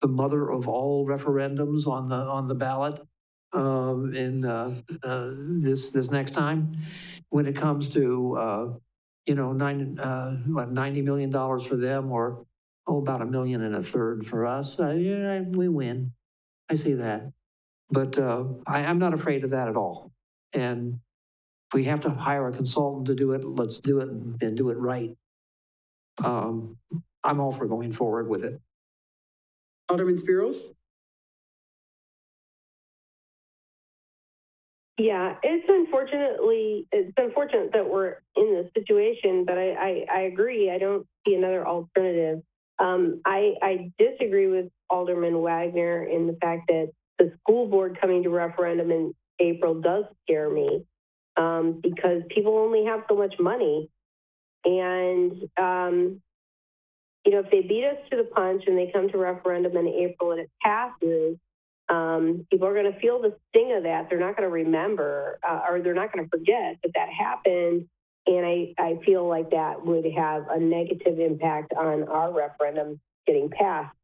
mother of all referendums on the ballot in this next time. When it comes to $90 million for them, or about $1.33 million for us, we win. I see that. But I'm not afraid of that at all. And if we have to hire a consultant to do it, let's do it and do it right. I'm all for going forward with it. Alderman Spiros? Yeah, it's unfortunate that we're in this situation, but I agree. I don't see another alternative. I disagree with Alderman Wagner in the fact that the school board coming to referendum in April does scare me, because people only have so much money. And, if they beat us to the punch and they come to referendum in April and it passes, people are going to feel the sting of that. They're not going to remember, or they're not going to forget that happened. And I feel like that would have a negative impact on our referendum getting passed,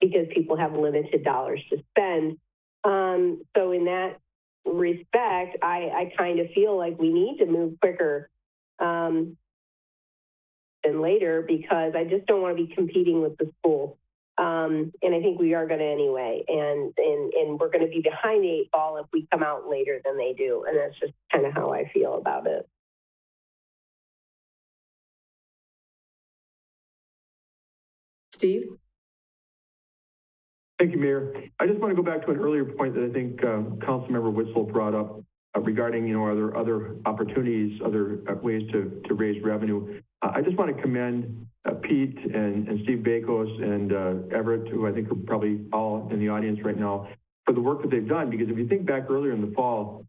because people have limited dollars to spend. So in that respect, I kind of feel like we need to move quicker than later, because I just don't want to be competing with the school. And I think we are going to anyway. And we're going to be behind the 8 ball if we come out later than they do. And that's just kind of how I feel about it. Steve? Thank you, Mayor. I just want to go back to an earlier point that I think Councilmember Witzel brought up regarding, are there other opportunities, other ways to raise revenue. I just want to commend Pete and Steve Bakos and Everett, who I think are probably all in the audience right now, for the work that they've done. Because if you think back earlier in the fall,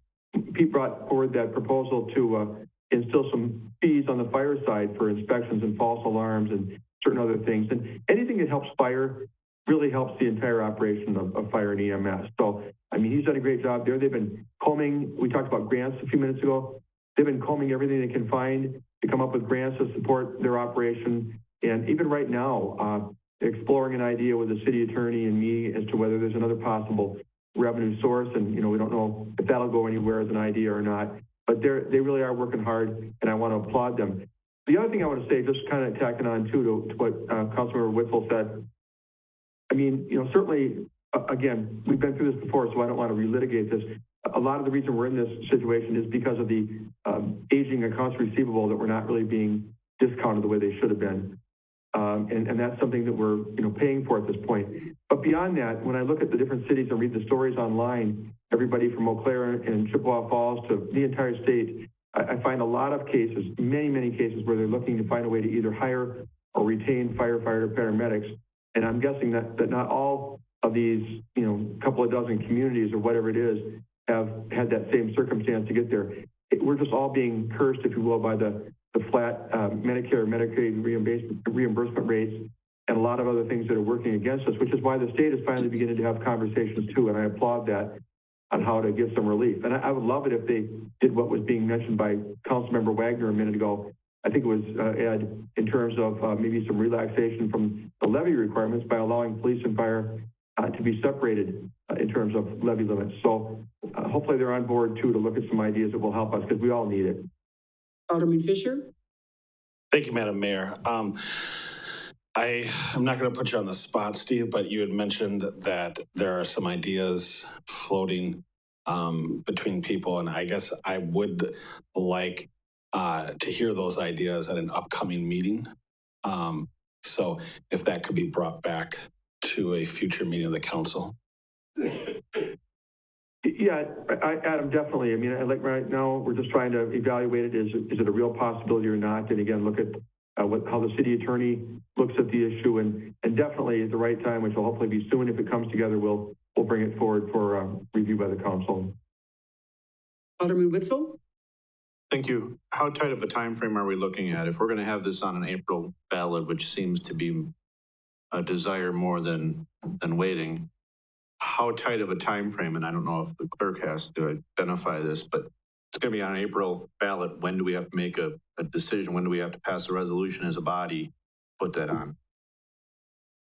Pete brought forward that proposal to instill some fees on the fire side for inspections and false alarms and certain other things. And anything that helps fire really helps the entire operation of fire and EMS. So, he's done a great job there. They've been combing, we talked about grants a few minutes ago. They've been combing everything they can find to come up with grants to support their operation. And even right now, exploring an idea with the city attorney and me as to whether there's another possible revenue source. And, we don't know if that'll go anywhere as an idea or not. But they really are working hard, and I want to applaud them. The other thing I want to say, just kind of tacking on too to what Councilmember Witzel said, certainly, again, we've been through this before, so I don't want to relitigate this. A lot of the reason we're in this situation is because of the aging accounts receivable that we're not really being discounted the way they should have been. And that's something that we're, paying for at this point. But beyond that, when I look at the different cities and read the stories online, everybody from Eau Claire and Chippewa Falls to the entire state, I find a lot of cases, many, many cases, where they're looking to find a way to either hire or retain firefighter paramedics. And I'm guessing that not all of these, couple of dozen communities or whatever it is, have had that same circumstance to get there. We're just all being cursed, if you will, by the flat Medicare, Medicaid reimbursement rates and a lot of other things that are working against us, which is why the state is finally beginning to have conversations too, and I applaud that on how to give some relief. And I would love it if they did what was being mentioned by Councilmember Wagner a minute ago. I think it was, Ed, in terms of maybe some relaxation from the levy requirements by allowing police and fire to be separated in terms of levy limits. So hopefully they're on board too to look at some ideas that will help us, because we all need it. Alderman Fisher? Thank you, Madam Mayor. I'm not going to put you on the spot, Steve, but you had mentioned that there are some ideas floating between people, and I guess I would like to hear those ideas at an upcoming meeting. So if that could be brought back to a future meeting of the council. Yeah, Adam, definitely. I mean, like right now, we're just trying to evaluate it. Is it a real possibility or not? And again, look at how the city attorney looks at the issue, and definitely at the right time, which will hopefully be soon. If it comes together, we'll bring it forward for review by the council. Alderman Witzel? Thank you. How tight of a time frame are we looking at? If we're going to have this on an April ballot, which seems to be a desire more than waiting, how tight of a time frame? And I don't know if the clerk has to identify this, but it's going to be on an April ballot. When do we have to make a decision? When do we have to pass a resolution as a body, put that on?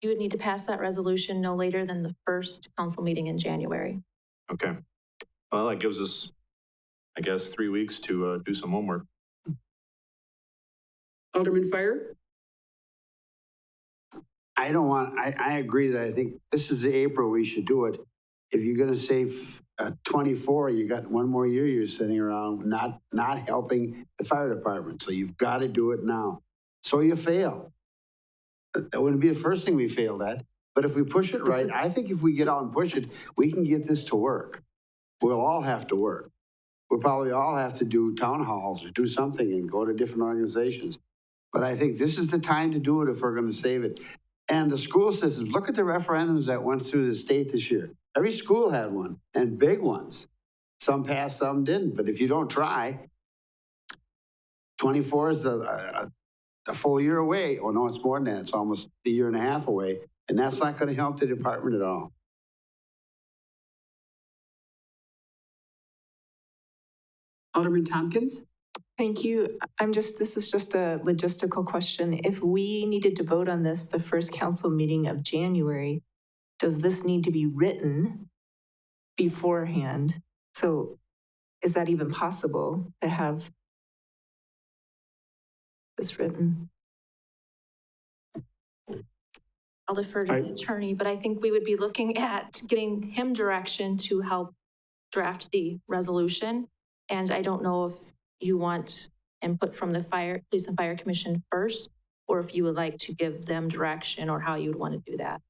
You would need to pass that resolution no later than the first council meeting in January. Okay. Well, that gives us, I guess, 3 weeks to do some homework. Alderman Fire? I agree that I think this is the April we should do it. If you're going to say 24, you got one more year you're sitting around not helping the fire department. So you've got to do it now. So you fail. That wouldn't be the first thing we failed at. But if we push it right, I think if we get out and push it, we can get this to work. We'll all have to work. We'll probably all have to do town halls or do something and go to different organizations. But I think this is the time to do it if we're going to save it. And the school systems, look at the referendums that went through the state this year. Every school had one, and big ones. Some passed, some didn't. But if you don't try, 24 is a full year away. Oh, no, it's more than that. It's almost a year and a half away. And that's not going to help the department at all. Alderman Tompkins? Thank you. This is just a logistical question. If we needed to vote on this the first council meeting of January, does this need to be written beforehand? So is that even possible to have this written? I'll defer to the attorney, but I think we would be looking at getting him direction to help draft the resolution. And I don't know if you want input from the Police and Fire Commission first, or if you would like to give them direction or how you would want to do that.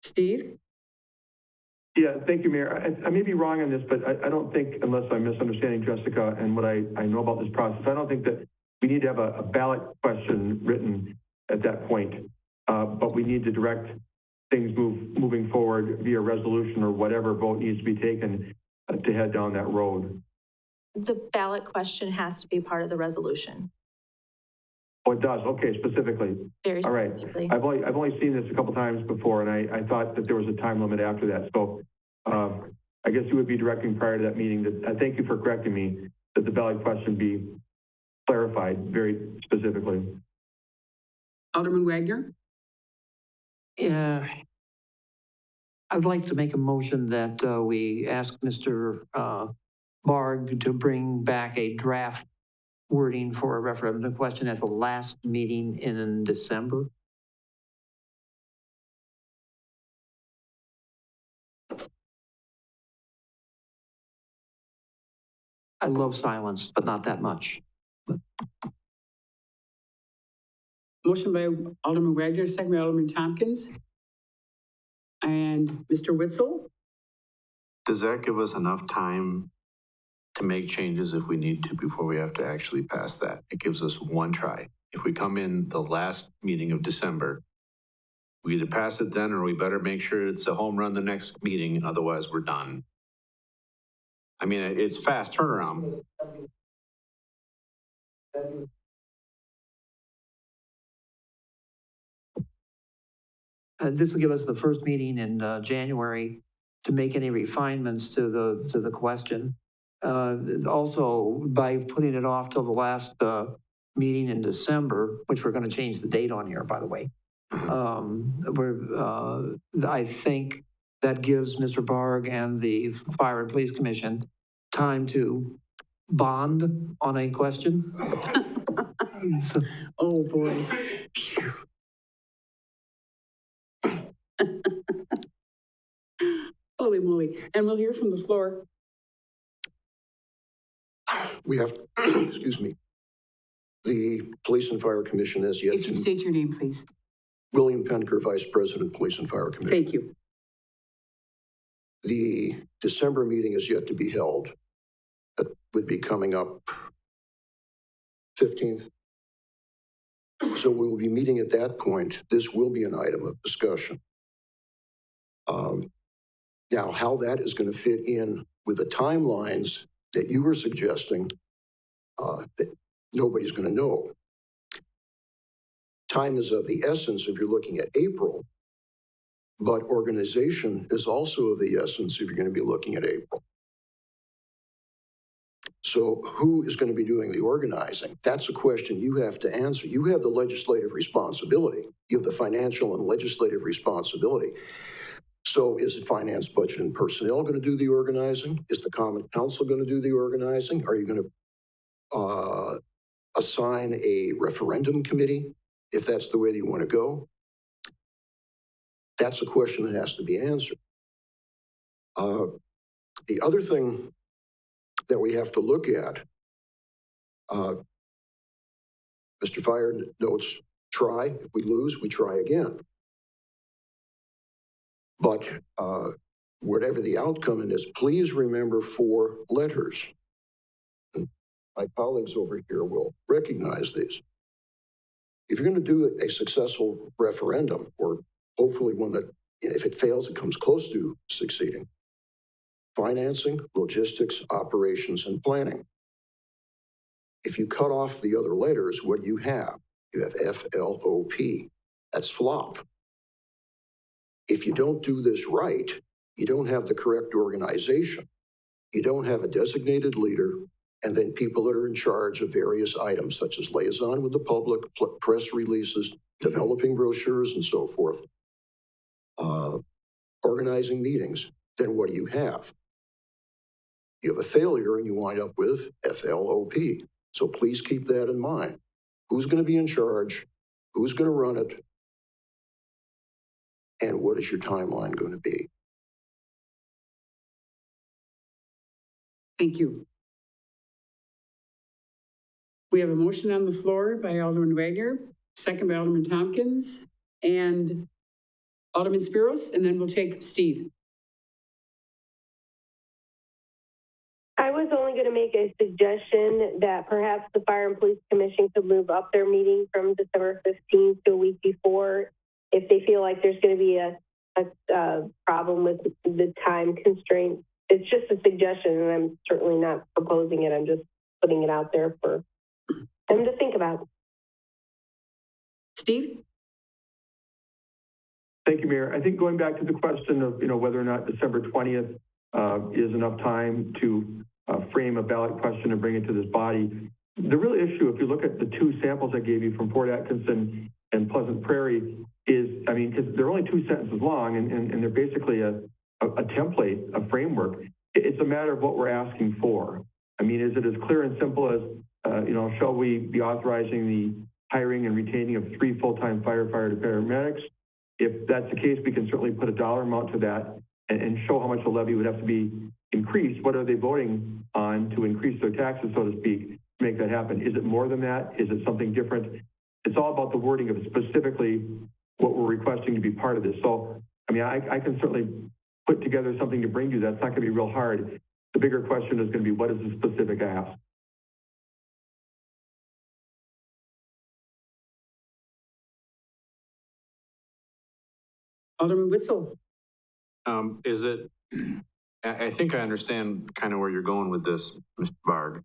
Steve? Yeah, thank you, Mayor. I may be wrong on this, but I don't think, unless I'm misunderstanding Jessica and what I know about this process, I don't think that we need to have a ballot question written at that point. But we need to direct things moving forward via resolution or whatever vote needs to be taken to head down that road. The ballot question has to be part of the resolution. Oh, it does? Okay, specifically. Very specifically. All right. I've only seen this a couple times before, and I thought that there was a time limit after that. So I guess you would be directing prior to that meeting that, thank you for correcting me, that the ballot question be clarified very specifically. Alderman Wagner? Yeah. I'd like to make a motion that we ask Mr. Barg to bring back a draft wording for a referendum question at the last meeting in December. I love silence, but not that much. Motion by Alderman Wagner, second by Alderman Tompkins. And Mr. Witzel? Does that give us enough time to make changes if we need to before we have to actually pass that? It gives us one try. If we come in the last meeting of December, we either pass it then or we better make sure it's a home run the next meeting, otherwise we're done. I mean, it's fast turnaround. This will give us the first meeting in January to make any refinements to the question. Also, by putting it off till the last meeting in December, which we're going to change the date on here, by the way, I think that gives Mr. Barg and the Fire and Police Commission time to bond on a question. So, Oh, boy. Holy moly. And we'll hear from the floor. We have, excuse me, the Police and Fire Commission has yet If you to, state your name, please. William Penker, Vice President, Police and Fire Commission. Thank you. The December meeting is yet to be held. That would be coming up 15th. So we will be meeting at that point. This will be an item of discussion. Now, how that is going to fit in with the timelines that you were suggesting, that nobody's going to know. Time is of the essence if you're looking at April, but organization is also of the essence if you're going to be looking at April. So who is going to be doing the organizing? That's a question you have to answer. You have the legislative responsibility. You have the financial and legislative responsibility. So is the finance, budget, and personnel going to do the organizing? Is the Common Council going to do the organizing? Are you going to assign a referendum committee if that's the way that you want to go? That's a question that has to be answered. The other thing that we have to look at, Mr. Fire notes, try. If we lose, we try again. But whatever the outcome in this, please remember 4 letters. And my colleagues over here will recognize these. If you're going to do a successful referendum, or hopefully one that, if it fails, it comes close to succeeding, financing, logistics, operations, and planning. If you cut off the other letters, what do you have? You have FLOP. That's flop. If you don't do this right, you don't have the correct organization. You don't have a designated leader, and then people that are in charge of various items, such as liaison with the public, press releases, developing brochures, and so forth, organizing meetings. Then what do you have? You have a failure, and you wind up with FLOP. So please keep that in mind. Who's going to be in charge? Who's going to run it? And what is your timeline going to be? Thank you. We have a motion on the floor by Alderman Wagner, second by Alderman Tompkins, and Alderman Spiros, and then we'll take Steve. I was only going to make a suggestion that perhaps the Fire and Police Commission could move up their meeting from December 15th to a week before if they feel like there's going to be a problem with the time constraint. It's just a suggestion, and I'm certainly not proposing it. I'm just putting it out there for them to think about. Steve? Thank you, Mayor. I think going back to the question of, whether or not December 20th is enough time to frame a ballot question and bring it to this body. The real issue, if you look at the 2 samples I gave you from Port Atkinson and Pleasant Prairie, is, because they're only 2 sentences long and they're basically a template, a framework. It's a matter of what we're asking for. Is it as clear and simple as, shall we be authorizing the hiring and retaining of 3 full-time firefighter paramedics? If that's the case, we can certainly put a dollar amount to that and show how much the levy would have to be increased. What are they voting on to increase their taxes, so to speak, to make that happen? Is it more than that? Is it something different? It's all about the wording of specifically what we're requesting to be part of this. So, I can certainly put together something to bring you. That's not going to be real hard. The bigger question is going to be, what is the specific ask? Alderman Witzel. Is it I think I understand kind of where you're going with this, Mr. Barg.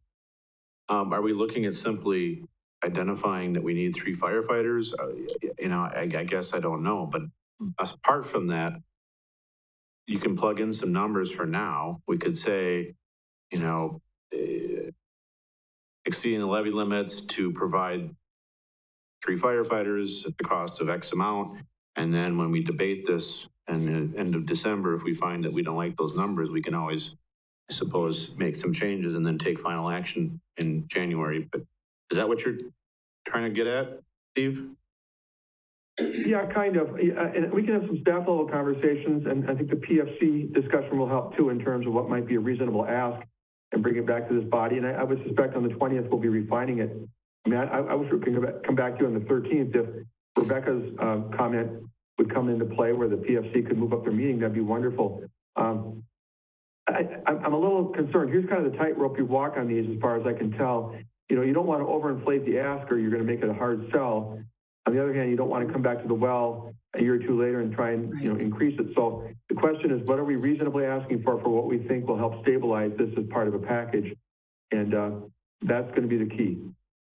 Are we looking at simply identifying that we need 3 firefighters? I guess I don't know, but apart from that, you can plug in some numbers for now. We could say, exceeding the levy limits to provide 3 firefighters at the cost of X amount. And then when we debate this in the end of December, if we find that we don't like those numbers, we can always, I suppose, make some changes and then take final action in January. But is that what you're trying to get at, Steve? Yeah, kind of. And we can have some staff level conversations, and I think the PFC discussion will help too in terms of what might be a reasonable ask and bring it back to this body. And I would suspect on the 20th, we'll be refining it. I mean, I wish we could come back to you on the 13th. If Rebecca's comment would come into play where the PFC could move up their meeting, that'd be wonderful. I'm a little concerned. Here's kind of the tightrope you walk on these as far as I can tell. You don't want to overinflate the ask or you're going to make it a hard sell. On the other hand, you don't want to come back to the well a year or two later and try and increase it. So the question is, what are we reasonably asking for what we think will help stabilize this as part of a package? And that's going to be the key.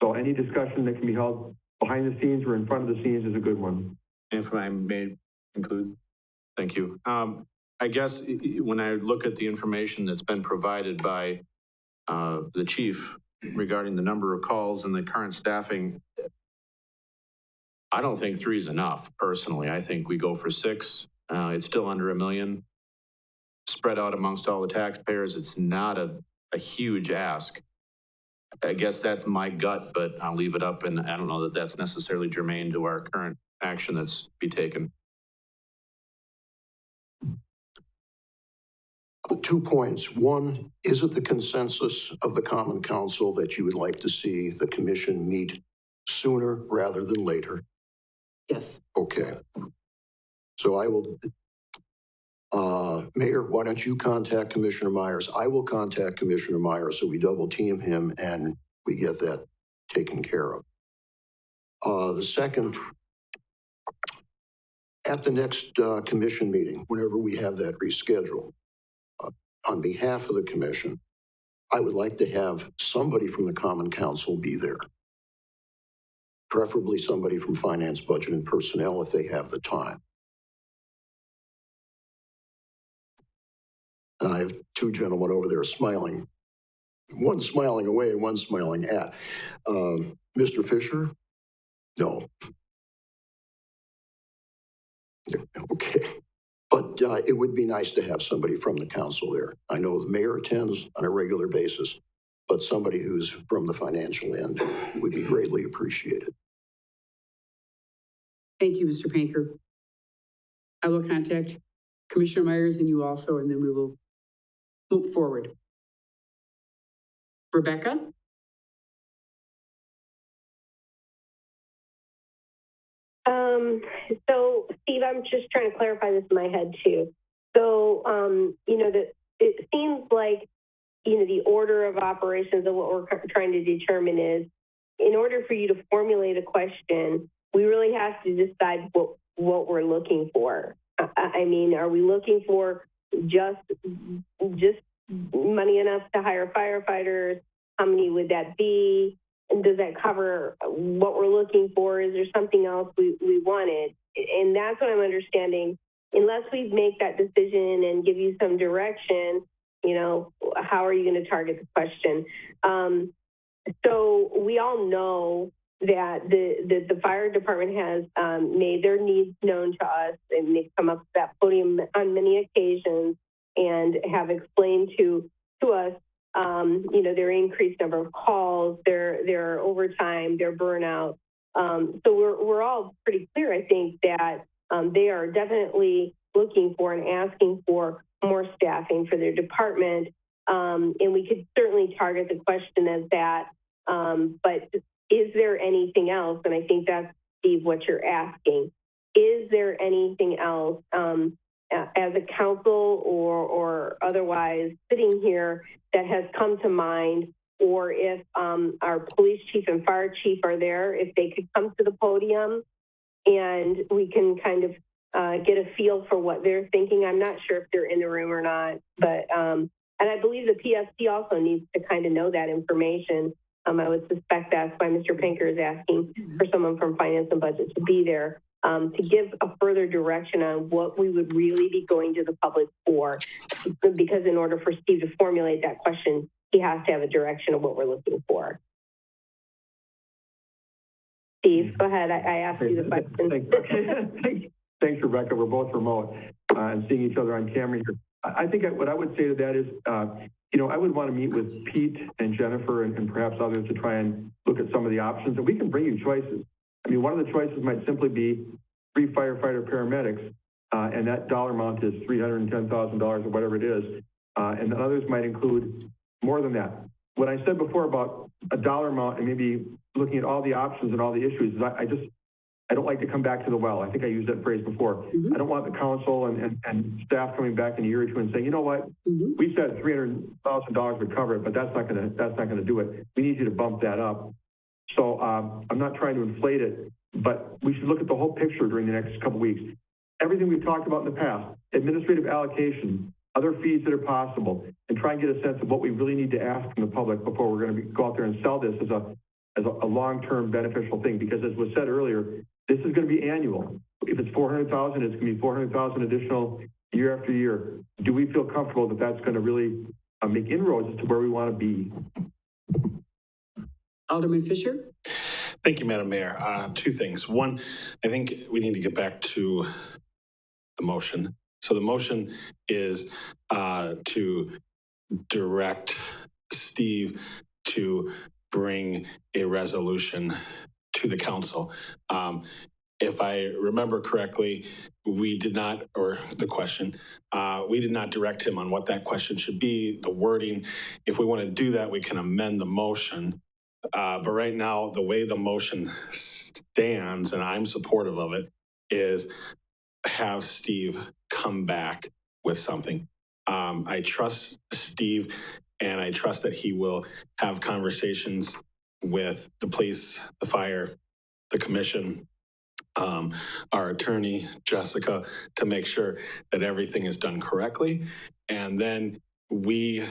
So any discussion that can be held behind the scenes or in front of the scenes is a good one. If I may conclude, thank you. I guess when I look at the information that's been provided by the chief regarding the number of calls and the current staffing, I don't think 3 is enough, personally. I think we go for 6. It's still under $1 million. Spread out amongst all the taxpayers, it's not a huge ask. I guess that's my gut, but I'll leave it up, and I don't know that that's necessarily germane to our current action that's to be taken. 2 points. One, is it the consensus of the Common Council that you would like to see the commission meet sooner rather than later? Yes. Okay. So I will, Mayor, why don't you contact Commissioner Myers? I will contact Commissioner Myers so we double team him and we get that taken care of. The second, at the next commission meeting, whenever we have that rescheduled, on behalf of the commission, I would like to have somebody from the Common Council be there. Preferably somebody from Finance, Budget, and Personnel if they have the time. And I have 2 gentlemen over there smiling. One smiling away and one smiling at. Mr. Fisher? No. Okay. But it would be nice to have somebody from the council there. I know the mayor attends on a regular basis, but somebody who's from the financial end would be greatly appreciated. Thank you, Mr. Panker. I will contact Commissioner Myers and you also, and then we will move forward. Rebecca? So Steve, I'm just trying to clarify this in my head too. So, it seems like, the order of operations of what we're trying to determine is, in order for you to formulate a question, we really have to decide what we're looking for. I mean, are we looking for just money enough to hire firefighters? How many would that be? And does that cover what we're looking for? Is there something else we wanted? And that's what I'm understanding. Unless we make that decision and give you some direction, how are you going to target the question? So we all know that the fire department has made their needs known to us, and they've come up to that podium on many occasions and have explained to us their increased number of calls, their overtime, their burnout. So we're all pretty clear, I think, that they are definitely looking for and asking for more staffing for their department. And we could certainly target the question as that. But is there anything else? And I think that's, Steve, what you're asking. Is there anything else as a council or otherwise sitting here that has come to mind, or if our police chief and fire chief are there, if they could come to the podium and we can kind of get a feel for what they're thinking. I'm not sure if they're in the room or not, but, and I believe the PSC also needs to kind of know that information. I would suspect that's why Mr. Pinker is asking for someone from Finance and Budget to be there, to give a further direction on what we would really be going to the public for. Because in order for Steve to formulate that question, he has to have a direction of what we're looking for. Steve, go ahead. I asked you the question. Thanks, Rebecca. We're both remote and seeing each other on camera here. I think what I would say to that is, I would want to meet with Pete and Jennifer and perhaps others to try and look at some of the options. And we can bring you choices. I mean, one of the choices might simply be 3 firefighter paramedics, and that dollar amount is $310,000 or whatever it is. And the others might include more than that. What I said before about a dollar amount and maybe looking at all the options and all the issues is I don't like to come back to the well. I think I used that phrase before. I don't want the council and staff coming back in a year or two and saying, you know what, we said $300,000 would cover it, but that's not gonna do it. We need you to bump that up. So I'm not trying to inflate it, but we should look at the whole picture during the next couple of weeks. Everything we've talked about in the past, administrative allocation, other fees that are possible, and try and get a sense of what we really need to ask from the public before we're going to go out there and sell this as a long-term beneficial thing. Because as was said earlier, this is going to be annual. If it's 400,000, it's going to be 400,000 additional year after year. Do we feel comfortable that that's going to really make inroads to where we want to be? Alderman Fisher? Thank you, Madam Mayor. 2 things. One, I think we need to get back to the motion. So the motion is to direct Steve to bring a resolution to the council. If I remember correctly, we did not, or the question, we did not direct him on what that question should be, the wording. If we want to do that, we can amend the motion. But right now, the way the motion stands, and I'm supportive of it, is have Steve come back with something. I trust Steve, and I trust that he will have conversations with the police, the fire, the commission, our attorney, Jessica, to make sure that everything is done correctly. And then we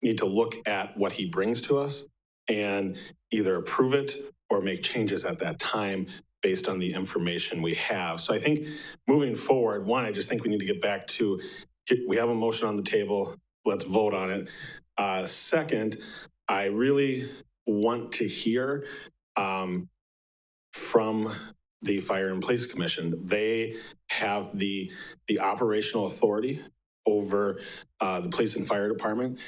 need to look at what he brings to us and either approve it or make changes at that time based on the information we have. So I think moving forward, one, I just think we need to get back to, we have a motion on the table, let's vote on it. Second, I really want to hear from the Fire and Police Commission. They have the operational authority over the police and fire department.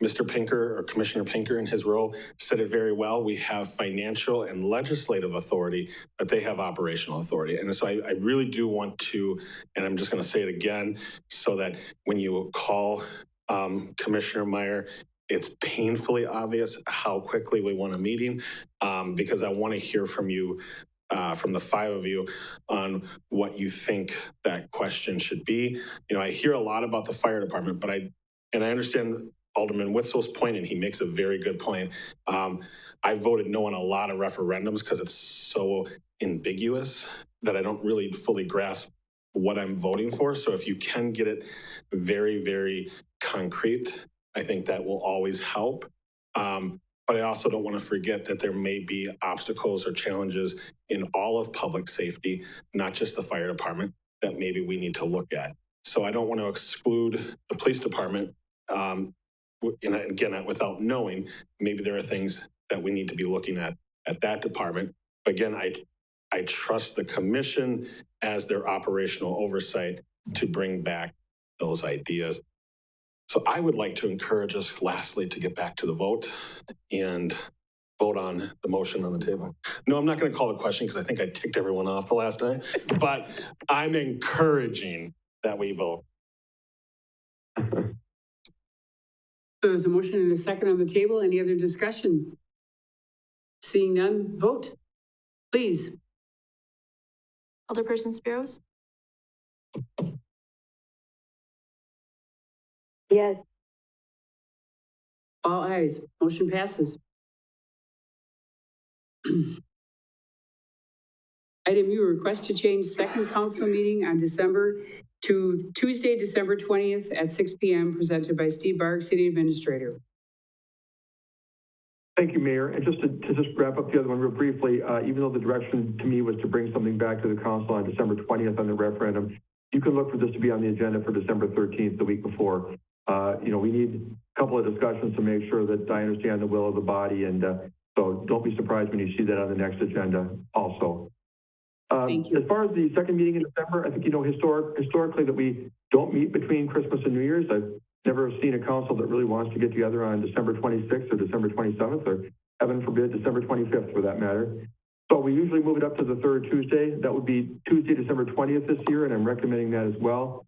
Mr. Pinker, or Commissioner Pinker in his role, said it very well. We have financial and legislative authority, but they have operational authority. And so I really do want to, and I'm just going to say it again, so that when you call Commissioner Meyer, it's painfully obvious how quickly we want a meeting, because I want to hear from you, from the 5 of you, on what you think that question should be. You know, I hear a lot about the fire department, but I understand Alderman Witzel's point, and he makes a very good point. I voted no on a lot of referendums because it's so ambiguous that I don't really fully grasp what I'm voting for. So if you can get it very, very concrete, I think that will always help. But I also don't want to forget that there may be obstacles or challenges in all of public safety, not just the fire department, that maybe we need to look at. So I don't want to exclude the police department. And again, without knowing, maybe there are things that we need to be looking at that department. Again, I trust the commission as their operational oversight to bring back those ideas. So I would like to encourage us lastly to get back to the vote and vote on the motion on the table. No, I'm not going to call the question because I think I ticked everyone off the last time, but I'm encouraging that we vote. So there's a motion and a second on the table. Any other discussion? Seeing none, vote, please. Alderperson Spiros? Yes. All ayes, motion passes. Item U, request to change second council meeting on to Tuesday, December 20th at 6 p.m. presented by Steve Barg, City Administrator. Thank you, Mayor. And just to wrap up the other one real briefly, even though the direction to me was to bring something back to the council on December 20th on the referendum, you can look for this to be on the agenda for December 13th, the week before. We need a couple of discussions to make sure that I understand the will of the body, and so don't be surprised when you see that on the next agenda also. Thank you. As far as the second meeting in December, I think historically that we don't meet between Christmas and New Year's. I've never seen a council that really wants to get together on December 26th or December 27th, or heaven forbid, December 25th for that matter. So we usually move it up to the third Tuesday. That would be Tuesday, December 20th this year, and I'm recommending that as well.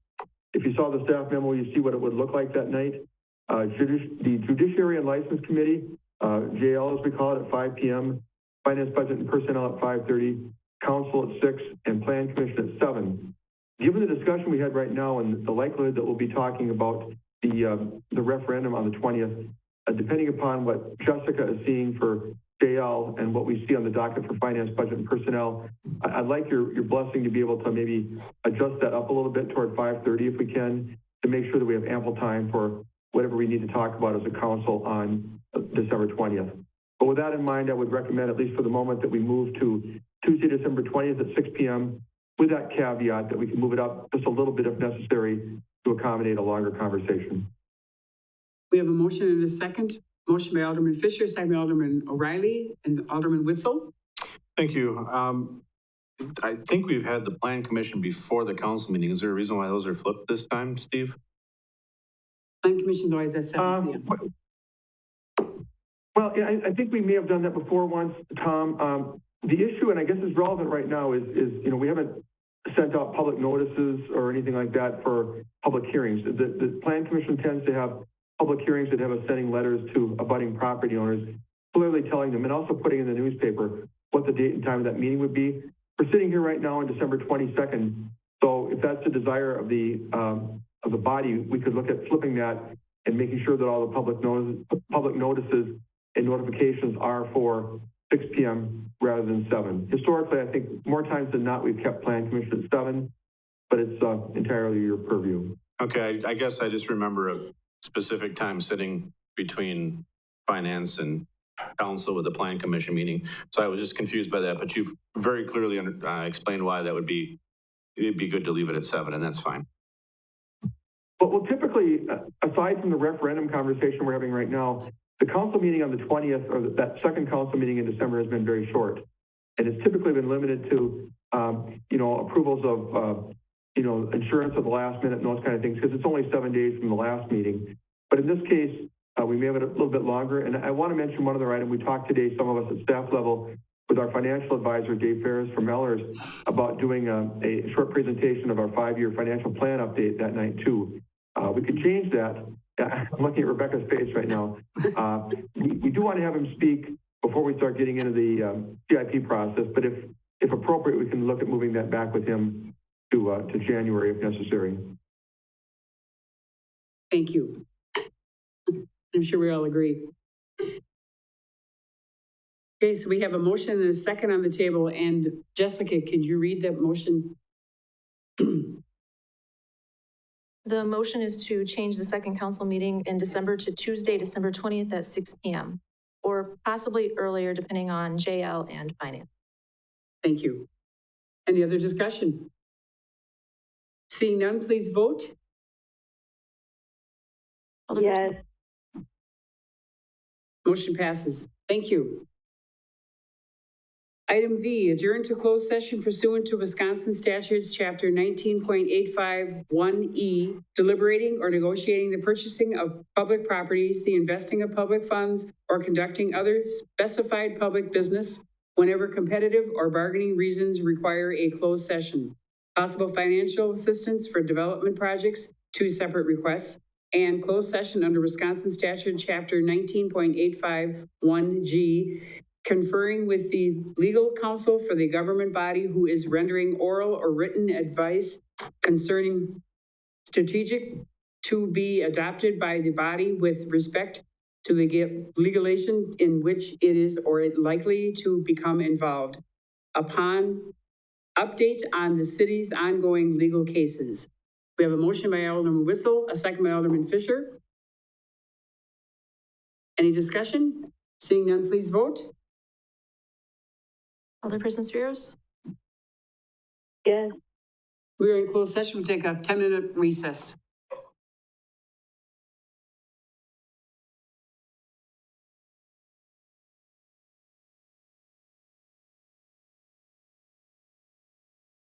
If you saw the staff memo, you see what it would look like that night. The Judiciary and License Committee, JL as we call it, at 5 p.m., Finance, Budget, and Personnel at 5:30, Council at 6, and Plan Commission at 7. Given the discussion we had right now and the likelihood that we'll be talking about the referendum on the 20th, depending upon what Jessica is seeing for JL and what we see on the docket for Finance, Budget, and Personnel, I'd like your blessing to be able to maybe adjust that up a little bit toward 5:30 if we can, to make sure that we have ample time for whatever we need to talk about as a council on December 20th. But with that in mind, I would recommend, at least for the moment, that we move to Tuesday, December 20th at 6 p.m. with that caveat that we can move it up just a little bit if necessary to accommodate a longer conversation. We have a motion and a second. Motion by Alderman Fisher, second by Alderman O'Reilly and Alderman Witzel. Thank you. I think we've had the Plan Commission before the council meeting. Is there a reason why those are flipped this time, Steve? Plan Commission's always at 7 p.m. Well, yeah, I think we may have done that before once, Tom. The issue, and I guess is relevant right now, is we haven't sent out public notices or anything like that for public hearings. The Plan Commission tends to have public hearings that have us sending letters to abutting property owners, clearly telling them, and also putting in the newspaper what the date and time of that meeting would be. We're sitting here right now on December 22nd, so if that's the desire of the body, we could look at flipping that and making sure that all the public notices and notifications are for 6 p.m. rather than 7. Historically, I think more times than not, we've kept Plan Commission at 7, but it's entirely your purview. Okay, I guess I just remember a specific time sitting between finance and council with the Plan Commission meeting. So I was just confused by that, but you've very clearly explained why that it'd be good to leave it at 7, and that's fine. But well, typically, aside from the referendum conversation we're having right now, the council meeting on the 20th, or that second council meeting in December, has been very short. And it's typically been limited to, approvals of, insurance at the last minute and those kind of things, because it's only 7 days from the last meeting. But in this case, we may have it a little bit longer. And I want to mention one other item. We talked today, some of us at staff level, with our financial advisor, Dave Ferris from Mellors, about doing a short presentation of our 5-year financial plan update that night too. We could change that. I'm looking at Rebecca's face right now. We do want to have him speak before we start getting into the CIP process, but if appropriate, we can look at moving that back with him to January if necessary. Thank you. I'm sure we all agree. Okay, so we have a motion and a second on the table, and Jessica, could you read that motion? The motion is to change the second council meeting in December to Tuesday, December 20th at 6 p.m. or possibly earlier depending on JL and finance. Thank you. Any other discussion? Seeing none, please vote. Yes. Motion passes. Thank you. Item V, adjourn to closed session pursuant to Wisconsin statutes, chapter 19.851E, deliberating or negotiating the purchasing of public properties, the investing of public funds, or conducting other specified public business whenever competitive or bargaining reasons require a closed session. Possible financial assistance for development projects, 2 separate requests, and closed session under Wisconsin statute, chapter 19.851G, conferring with the legal counsel for the government body who is rendering oral or written advice concerning strategic to be adopted by the body with respect to the legislation in which it is or it likely to become involved. Upon update on the city's ongoing legal cases. We have a motion by Alderman Whistle, a second by Alderman Fisher. Any discussion? Seeing none, please vote. Alderperson Spiros? Yes. We are in closed session. We'll take a 10-minute recess.